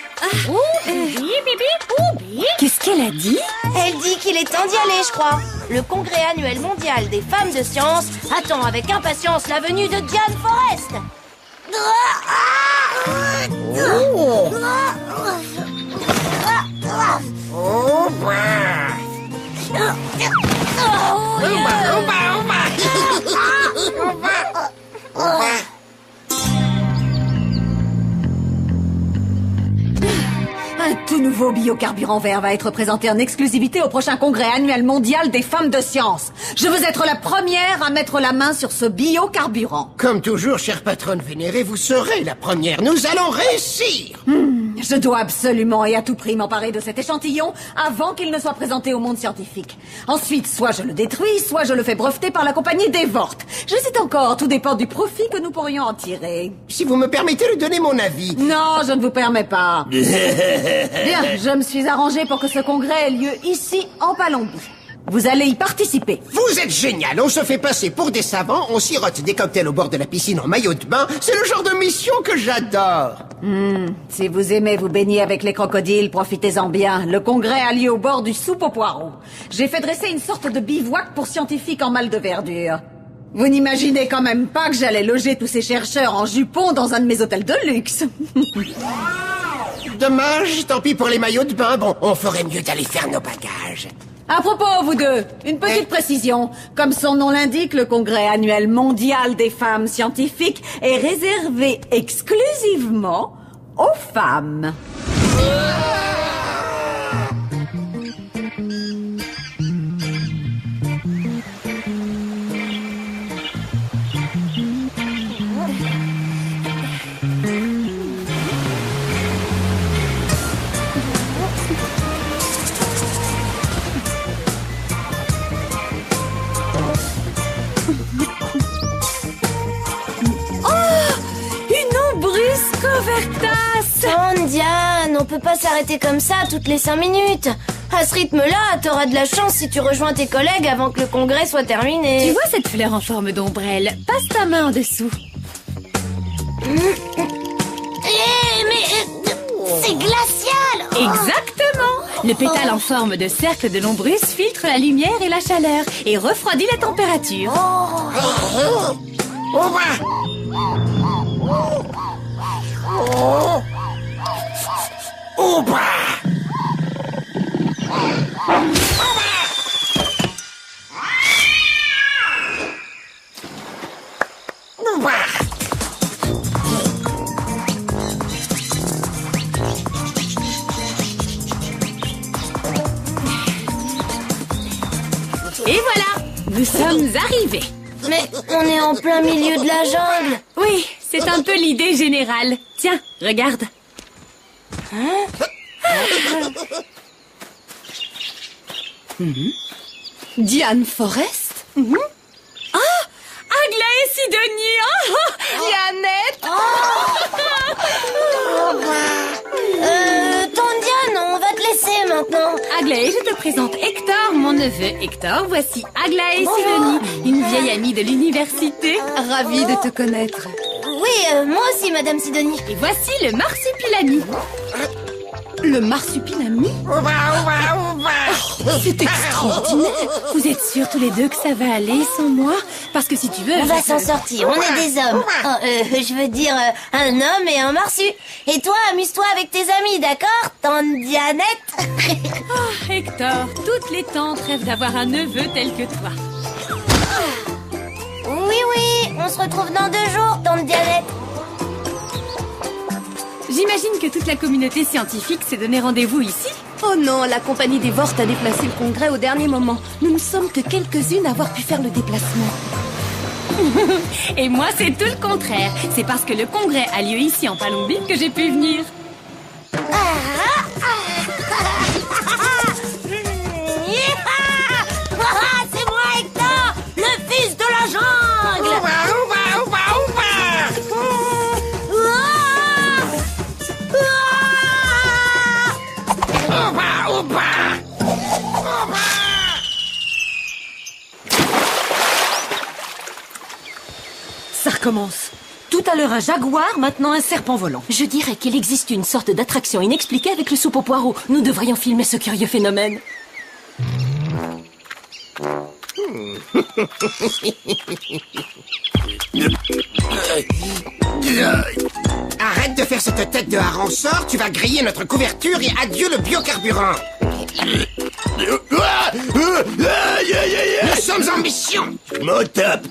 Qu'est-ce qu'elle a dit? Elle dit qu'il est temps d'y aller, je crois. Le congrès annuel mondial des femmes de science attend avec impatience la venue de Diane Forrest. Un tout nouveau biocarburant vert va être présenté en exclusivité au prochain congrès annuel mondial des femmes de science. Je veux être la première à mettre la main sur ce biocarburant. Comme toujours, chère patronne vénérée, vous serez la première. Nous allons réussir. Je dois absolument et à tout prix m'emparer de cet échantillon avant qu'il ne soit présenté au monde scientifique. Ensuite, soit je le détruis, soit je le fais breveter par la compagnie Devort. J'hésite encore, tout dépend du profit que nous pourrions en tirer. Si vous me permettez de donner mon avis. Non, je ne vous permets pas. Bien, je me suis arrangé pour que ce congrès ait lieu ici, en Palombie. Vous allez y participer. Vous êtes génial. On se fait passer pour des savants, on sirote des cocktails au bord de la piscine en maillot de bain. C'est le genre de mission que j'adore. Si vous aimez vous baigner avec les crocodiles, profitez-en bien. Le congrès a lieu au bord du soupe aux poireaux. J'ai fait dresser une sorte de bivouac pour scientifiques en mal de verdure. Vous n'imaginez quand même pas que j'allais loger tous ces chercheurs en jupon dans un de mes hôtels de luxe. Dommage, tant pis pour les maillots de bain. Bon, on ferait mieux d'aller faire nos bagages. À propos, vous deux, une petite précision. Comme son nom l'indique, le congrès annuel mondial des femmes scientifiques est réservé exclusivement aux femmes. Tante Diane, on peut pas s'arrêter comme ça toutes les 5 minutes. À ce rythme-là, t'auras de la chance si tu rejoins tes collègues avant que le congrès soit terminé. Tu vois cette fleur en forme d'ombrelle? Passe ta main en dessous. C'est glacial. Exactement. Le pétale en forme de cercle de l'ombrus filtre la lumière et la chaleur et refroidit la température. Et voilà, nous sommes arrivés. Mais on est en plein milieu de la jungle. Oui, c'est un peu l'idée générale. Tiens, regarde. Diane Forrest? Ah, Aglaé Sidonie. Dianette. Tante Diane, on va te laisser maintenant. Aglaé, je te présente Hector, mon neveu. Hector, voici Aglaé Sidonie, une vieille amie de l'université. Ravie de te connaître. Oui, moi aussi, Madame Sidonie. Et voici le marsupilami. Le marsupilami? C'est extraordinaire. Vous êtes sûrs tous les deux que ça va aller sans moi? Parce que si tu veux... On va s'en sortir, on est des hommes. Je veux dire, un homme et un marsu. Et toi, amuse-toi avec tes amis, d'accord, Tante Dianette? Hector, toutes les tantes rêvent d'avoir un neveu tel que toi. Oui, on se retrouve dans 2 jours, tante Dianette. J'imagine que toute la communauté scientifique s'est donné rendez-vous ici. Oh non, la compagnie des Vort a déplacé le congrès au dernier moment. Nous ne sommes que quelques-unes à avoir pu faire le déplacement. Et moi, c'est tout le contraire. C'est parce que le congrès a lieu ici en Palombie que j'ai pu venir. C'est moi, Hector, le fils de la jungle. Ça recommence. Tout à l'heure un jaguar, maintenant un serpent volant. Je dirais qu'il existe une sorte d'attraction inexpliquée avec le soupe au poireau. Nous devrions filmer ce curieux phénomène. Arrête de faire cette tête de hareng, sort, tu vas griller notre couverture et adieu le biocarburant. Nous sommes en mission. M'en tape.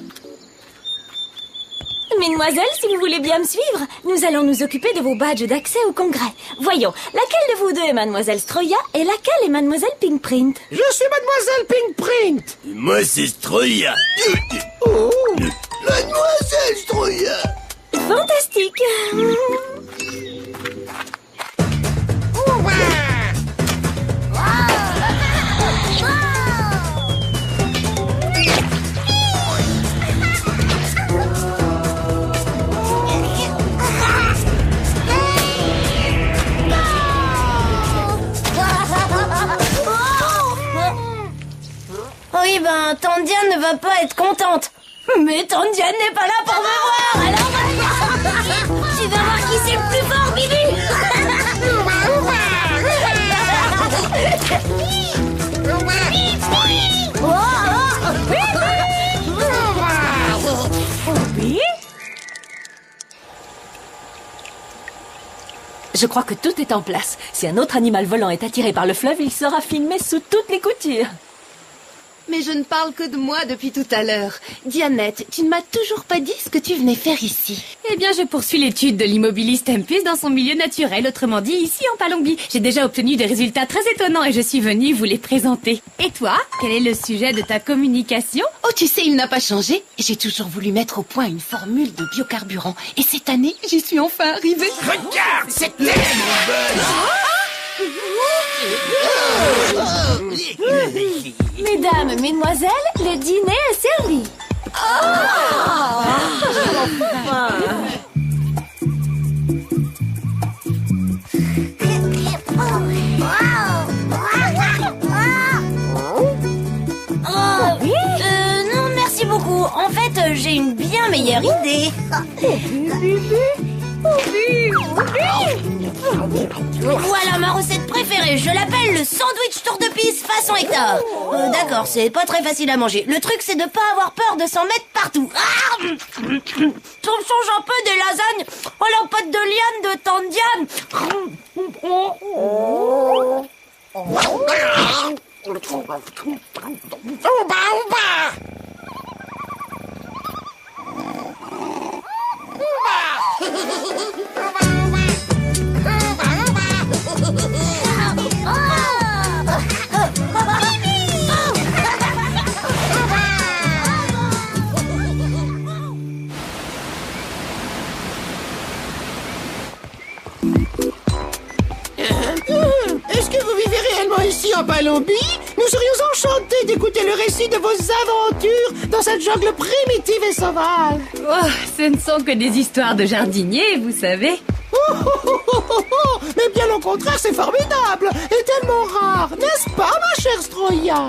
Mesdemoiselles, si vous voulez bien me suivre, nous allons nous occuper de vos badges d'accès au congrès. Voyons, laquelle de vous deux est Mademoiselle Stroya et laquelle est Mademoiselle Pinkprint? Je suis Mademoiselle Pinkprint. Moi, c'est Stroya. Oh. Mademoiselle Stroya. Fantastique. Oui, ben, tante Diane ne va pas être contente. Mais tante Diane n'est pas là pour me voir, alors... Tu vas voir qui c'est le plus fort, Bibi. Je crois que tout est en place. Si un autre animal volant est attiré par le fleuve, il sera filmé sous toutes les coutures. Mais je ne parle que de moi depuis tout à l'heure. Dianette, tu ne m'as toujours pas dit ce que tu venais faire ici. Eh bien, je poursuis l'étude de l'immobilis tempus dans son milieu naturel, autrement dit ici en Palombie. J'ai déjà obtenu des résultats très étonnants et je suis venue vous les présenter. Et toi, quel est le sujet de ta communication? Oh, tu sais, il n'a pas changé. J'ai toujours voulu mettre au point une formule de biocarburant. Et cette année, j'y suis enfin arrivée. Regarde, c'est elle. Mesdames, mesdemoiselles, le dîner est servi. Non, merci beaucoup. En fait, j'ai une bien meilleure idée. Voilà ma recette préférée, je l'appelle le sandwich tour de piste façon Hector. D'accord, c'est pas très facile à manger. Le truc c'est de pas avoir peur de s'en mettre partout. On change un peu des lasagnes à la pâte de liane de tante Diane. Est-ce que vous vivez réellement ici en Palombie? Nous serions enchantés d'écouter le récit de vos aventures dans cette jungle primitive et sauvage. Oh, ce ne sont que des histoires de jardiniers, vous savez. Mais bien au contraire, c'est formidable et tellement rare, n'est-ce pas, ma chère Stroya?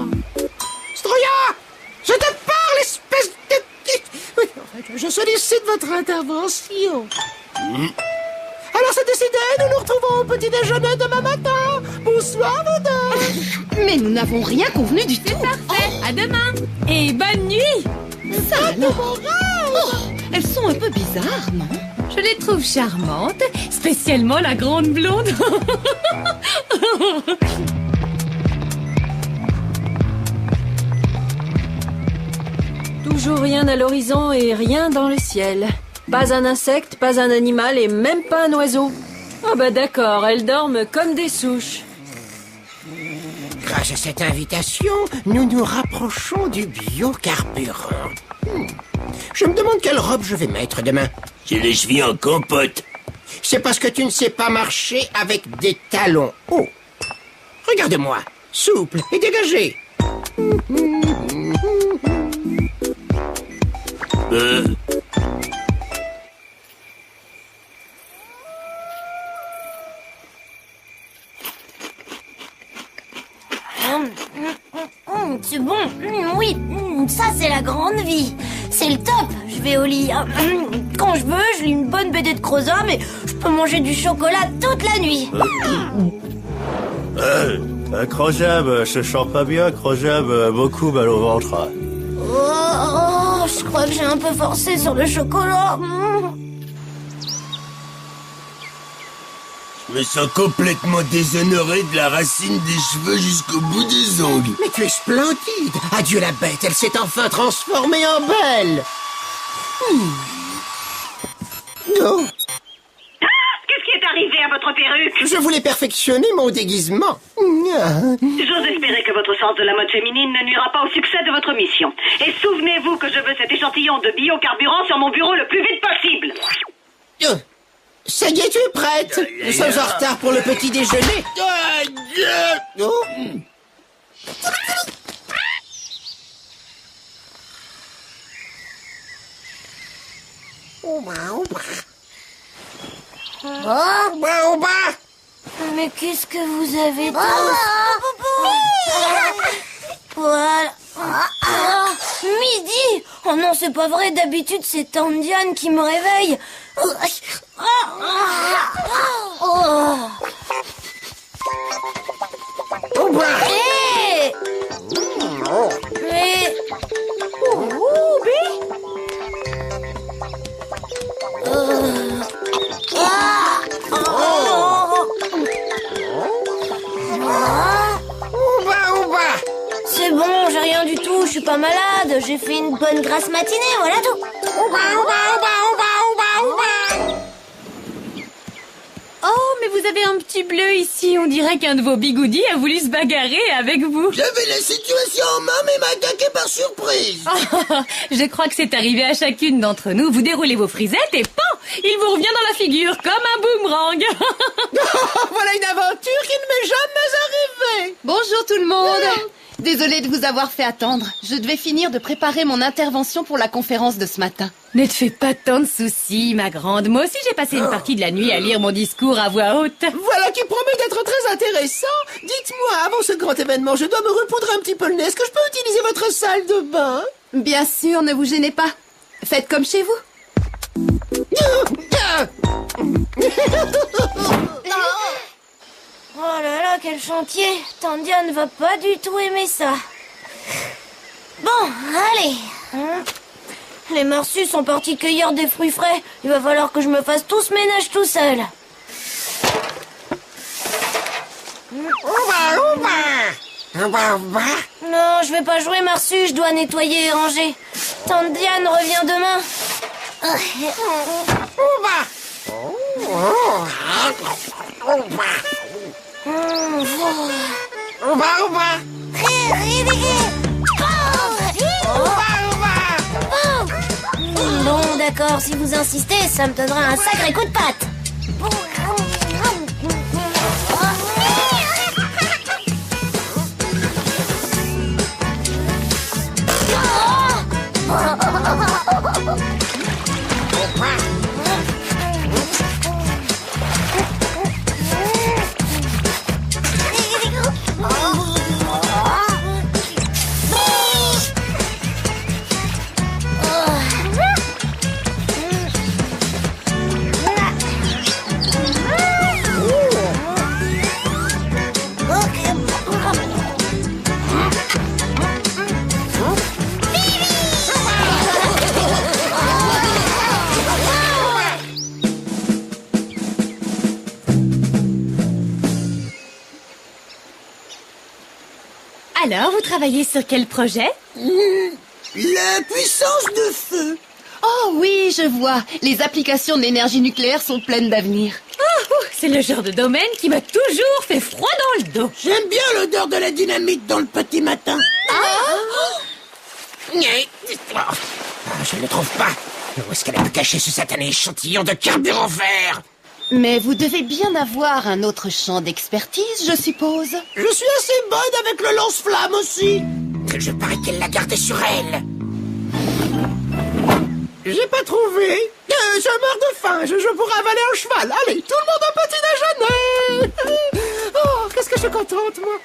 Stroya, je te parle, espèce de... Oui, je sollicite votre intervention. Alors c'est décidé, nous nous retrouvons au petit déjeuner demain matin. Bonsoir, vous deux. Mais nous n'avons rien convenu du tout. Parfait, à demain. Et bonne nuit. Ça alors. Oh, elles sont un peu bizarres, non? Je les trouve charmantes, spécialement la grande blonde. Toujours rien à l'horizon et rien dans le ciel. Pas un insecte, pas un animal et même pas un oiseau. Ah bah d'accord, elles dorment comme des souches. Grâce à cette invitation, nous nous rapprochons du biocarburant. Je me demande quelle robe je vais mettre demain. J'ai les chevilles en compote. C'est parce que tu ne sais pas marcher avec des talons hauts. Regarde-moi, souple et dégagé. C'est bon, oui, ça c'est la grande vie. C'est le top, je vais au lit. Quand je veux, je lis une bonne BD de Crozat, mais je peux manger du chocolat toute la nuit. Crozab, je chante pas bien, Crozab, beaucoup mal au ventre. Je crois que j'ai un peu forcé sur le chocolat. Je me sens complètement déshonoré de la racine des cheveux jusqu'au bout des ongles. Mais tu es splendide. Adieu la bête, elle s'est enfin transformée en belle. Oh. Qu'est-ce qui est arrivé à votre perruque? Je voulais perfectionner mon déguisement. J'ose espérer que votre sens de la mode féminine ne nuira pas au succès de votre mission. Et souvenez-vous que je veux cet échantillon de biocarburant sur mon bureau le plus vite possible. Ça y est, tu es prête? Nous sommes en retard pour le petit déjeuner. Oh. Mais qu'est-ce que vous avez tous? Voilà. Midi! Oh non, c'est pas vrai, d'habitude c'est Tante Diane qui me réveille. Hé! Mais... C'est bon, j'ai rien du tout, je suis pas malade, j'ai fait une bonne grasse matinée, voilà tout. Oh, mais vous avez un petit bleu ici. On dirait qu'un de vos bigoudis a voulu se bagarrer avec vous. J'avais la situation en main, mais m'a attaqué par surprise. Je crois que c'est arrivé à chacune d'entre nous. Vous déroulez vos frisettes et pan, il vous revient dans la figure comme un boomerang. Voilà une aventure qui ne m'est jamais arrivée. Bonjour tout le monde. Désolée de vous avoir fait attendre. Je devais finir de préparer mon intervention pour la conférence de ce matin. Ne te fais pas tant de soucis, ma grande. Moi aussi, j'ai passé une partie de la nuit à lire mon discours à voix haute. Voilà qui promet d'être très intéressant. Dites-moi, avant ce grand événement, je dois me repoudrer un petit peu le nez. Est-ce que je peux utiliser votre salle de bain? Bien sûr, ne vous gênez pas. Faites comme chez vous. Oh là là, quel chantier. Tante Diane va pas du tout aimer ça. Bon, allez. Les morsus sont partis cueillir des fruits frais. Il va falloir que je me fasse tout ce ménage tout seul. Non, je vais pas jouer Marsu, je dois nettoyer et ranger. Tante Diane revient demain. Bon, d'accord, si vous insistez, ça me donnera un sacré coup de patte. Alors, vous travaillez sur quel projet? La puissance de feu. Oh oui, je vois. Les applications de l'énergie nucléaire sont pleines d'avenir. C'est le genre de domaine qui m'a toujours fait froid dans le dos. J'aime bien l'odeur de la dynamite dans le petit matin. Je ne le trouve pas. Où est-ce qu'elle a pu cacher ce satané échantillon de carburant vert? Mais vous devez bien avoir un autre champ d'expertise, je suppose. Je suis assez bonne avec le lance-flamme aussi. Je parie qu'elle l'a gardé sur elle. J'ai pas trouvé. Je meurs de faim. Je pourrais avaler un cheval. Allez, tout le monde au petit déjeuner. Oh, qu'est-ce que je suis contente, moi.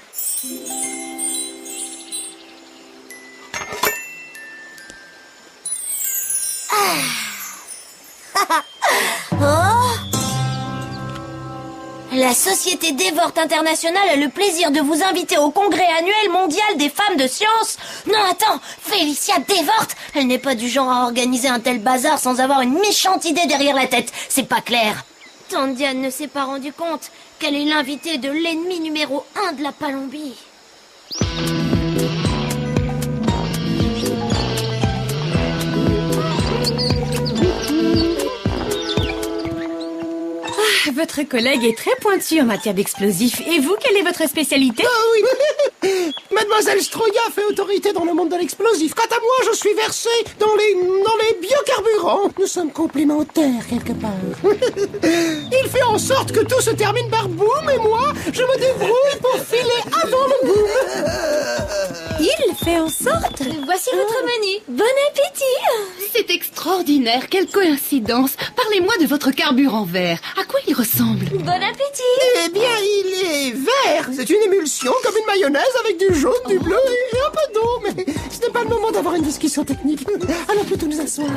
La Société Dévort Internationale a le plaisir de vous inviter au congrès annuel mondial des femmes de science. Non, attends, Félicia Dévort, elle n'est pas du genre à organiser un tel bazar sans avoir une méchante idée derrière la tête. C'est pas clair. Tante Diane ne s'est pas rendu compte qu'elle est l'invitée de l'ennemi numéro 1 de la Palombie. Votre collègue est très pointu en matière d'explosifs. Et vous, quelle est votre spécialité? Oui, Mademoiselle Stroya fait autorité dans le monde de l'explosif. Quant à moi, je suis versé dans les biocarburants. Nous sommes complémentaires quelque part. Il fait en sorte que tout se termine par boum et moi, je me débrouille pour filer avant le boum. Il fait en sorte. Voici votre menu. Bon appétit. C'est extraordinaire, quelle coïncidence. Parlez-moi de votre carburant vert. À quoi il ressemble? Bon appétit. Eh bien, il est vert. C'est une émulsion comme une mayonnaise avec du jaune, du bleu et un peu d'eau. Mais ce n'est pas le moment d'avoir une discussion technique. Allons plutôt nous asseoir.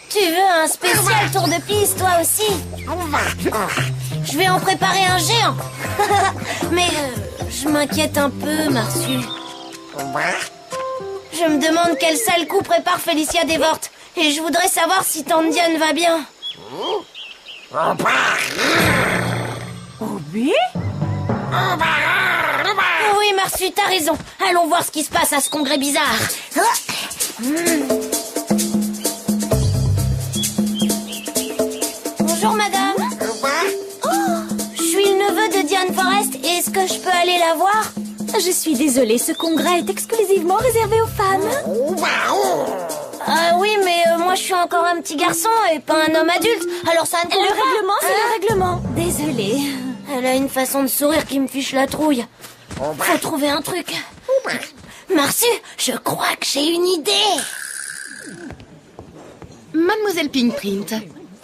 Tu veux un spécial tour de piste, toi aussi? Je vais en préparer un géant. Mais je m'inquiète un peu, Marsu. Je me demande quel sale coup prépare Félicia Dévort. Et je voudrais savoir si tante Diane va bien. Oui? Oui, Marsu, t'as raison. Allons voir ce qui se passe à ce congrès bizarre. Bonjour, madame. Oh, je suis le neveu de Diane Forrest. Est-ce que je peux aller la voir? Je suis désolée, ce congrès est exclusivement réservé aux femmes. Oui, mais moi je suis encore un petit garçon et pas un homme adulte. Alors ça ne compte pas. Le règlement, c'est le règlement. Désolée. Elle a une façon de sourire qui me fiche la trouille. Faut trouver un truc. Marsu, je crois que j'ai une idée. Mademoiselle Pinkprint,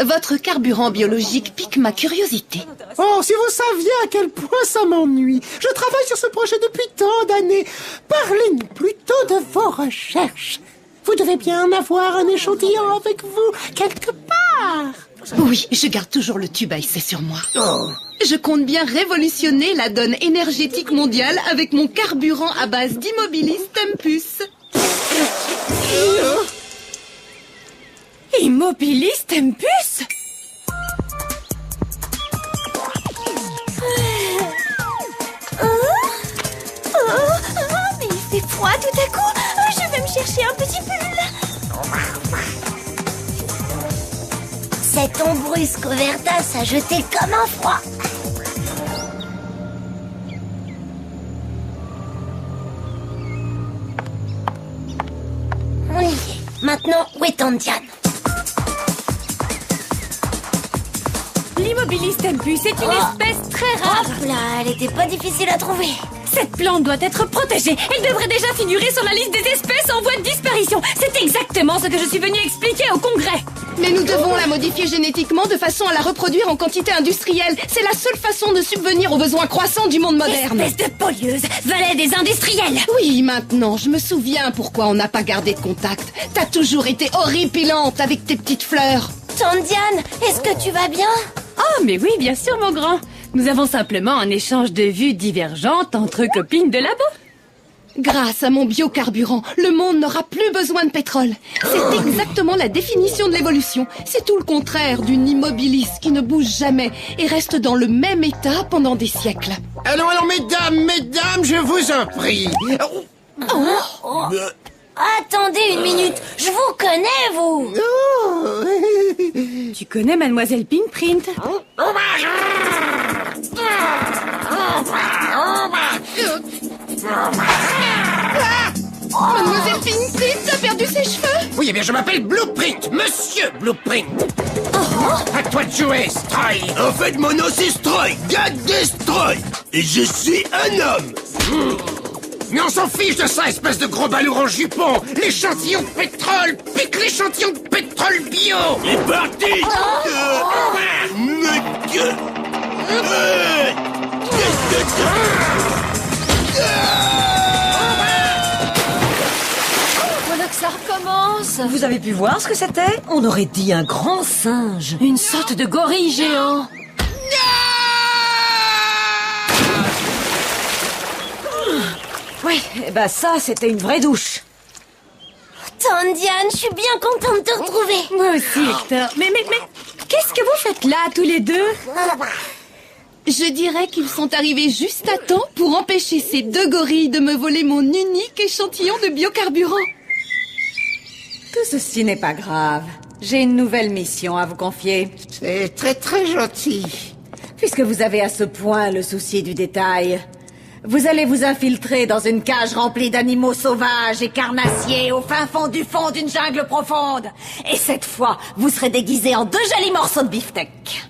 votre carburant biologique pique ma curiosité. Oh, si vous saviez à quel point ça m'ennuie. Je travaille sur ce projet depuis tant d'années. Parlez-nous plutôt de vos recherches. Vous devez bien en avoir un échantillon avec vous, quelque part. Oui, je garde toujours le tube à essai sur moi. Je compte bien révolutionner la donne énergétique mondiale avec mon carburant à base d'Immobilis Tempus. Immobilis Tempus? Mais il fait froid tout à coup. Je vais me chercher un petit pull. Cet ombrus Covertas a jeté comme un froid. On y est. Maintenant, où est tante Diane? L'Immobilis Tempus est une espèce très rare. Hop là, elle était pas difficile à trouver. Cette plante doit être protégée. Elle devrait déjà figurer sur la liste des espèces en voie de disparition. C'est exactement ce que je suis venue expliquer au congrès. Mais nous devons la modifier génétiquement de façon à la reproduire en quantité industrielle. C'est la seule façon de subvenir aux besoins croissants du monde moderne. Espèce de polieuse, valet des industriels. Oui, maintenant, je me souviens pourquoi on n'a pas gardé de contact. T'as toujours été horripilante avec tes petites fleurs. Tante Diane, est-ce que tu vas bien? Ah, mais oui, bien sûr, mon grand. Nous avons simplement un échange de vues divergentes entre copines de labo. Grâce à mon biocarburant, le monde n'aura plus besoin de pétrole. C'est exactement la définition de l'évolution. C'est tout le contraire d'une immobilis qui ne bouge jamais et reste dans le même état pendant des siècles. Alors, mesdames, je vous en prie. Attendez une minute, je vous connais, vous. Tu connais Mademoiselle Pinkprint? Mademoiselle Pinkprint a perdu ses cheveux. Oui, eh bien, je m'appelle Blueprint, Monsieur Blueprint. À toi de jouer, Stroy. En fait, mon nom c'est Stroy, God Destroy. Et je suis un homme. Mais on s'en fiche de ça, espèce de gros balourd en jupon. L'échantillon de pétrole pique l'échantillon de pétrole bio. Il est parti. Qu'est-ce que Voilà que ça recommence. Vous avez pu voir ce que c'était? On aurait dit un grand singe. Une sorte de gorille géant. Oui, bah ça, c'était une vraie douche. Diane, je suis bien contente de te retrouver. Moi aussi, Hector. Mais, qu'est-ce que vous faites là, tous les deux? Je dirais qu'ils sont arrivés juste à temps pour empêcher ces deux gorilles de me voler mon unique échantillon de biocarburant. Tout ceci n'est pas grave. J'ai une nouvelle mission à vous confier. C'est très gentil. Puisque vous avez à ce point le souci du détail, vous allez vous infiltrer dans une cage remplie d'animaux sauvages et carnassiers au fin fond d'une jungle profonde. Et cette fois, vous serez déguisés en 2 jolis morceaux de beefsteak.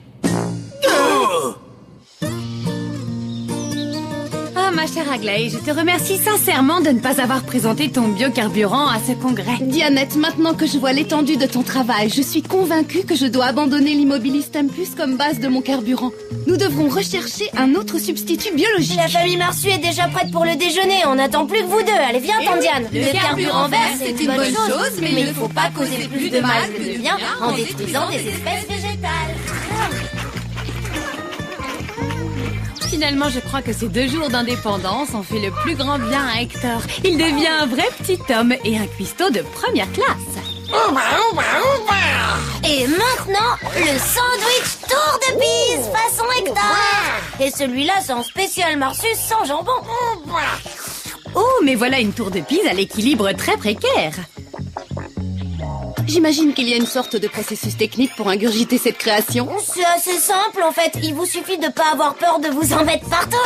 Ah, ma chère Aglaé, je te remercie sincèrement de ne pas avoir présenté ton biocarburant à ce congrès. Dianette, maintenant que je vois l'étendue de ton travail, je suis convaincue que je dois abandonner l'Immobilis Tempus comme base de mon carburant. Nous devrons rechercher un autre substitut biologique. La famille Marsu est déjà prête pour le déjeuner. On n'attend plus que vous deux. Allez, viens, Diane. Le carburant vert, c'est une bonne chose, mais il ne faut pas causer plus de mal que de bien en détruisant des espèces végétales. Finalement, je crois que ces 2 jours d'indépendance ont fait le plus grand bien à Hector. Il devient un vrai petit homme et un cuistot de première classe. Et maintenant, le sandwich tour de bise façon Hector. Et celui-là, c'est en spécial Marsus sans jambon. Oh, mais voilà une tour de Pise à l'équilibre très précaire. J'imagine qu'il y a une sorte de processus technique pour ingurgiter cette création. C'est assez simple, en fait. Il vous suffit de pas avoir peur de vous en mettre partout.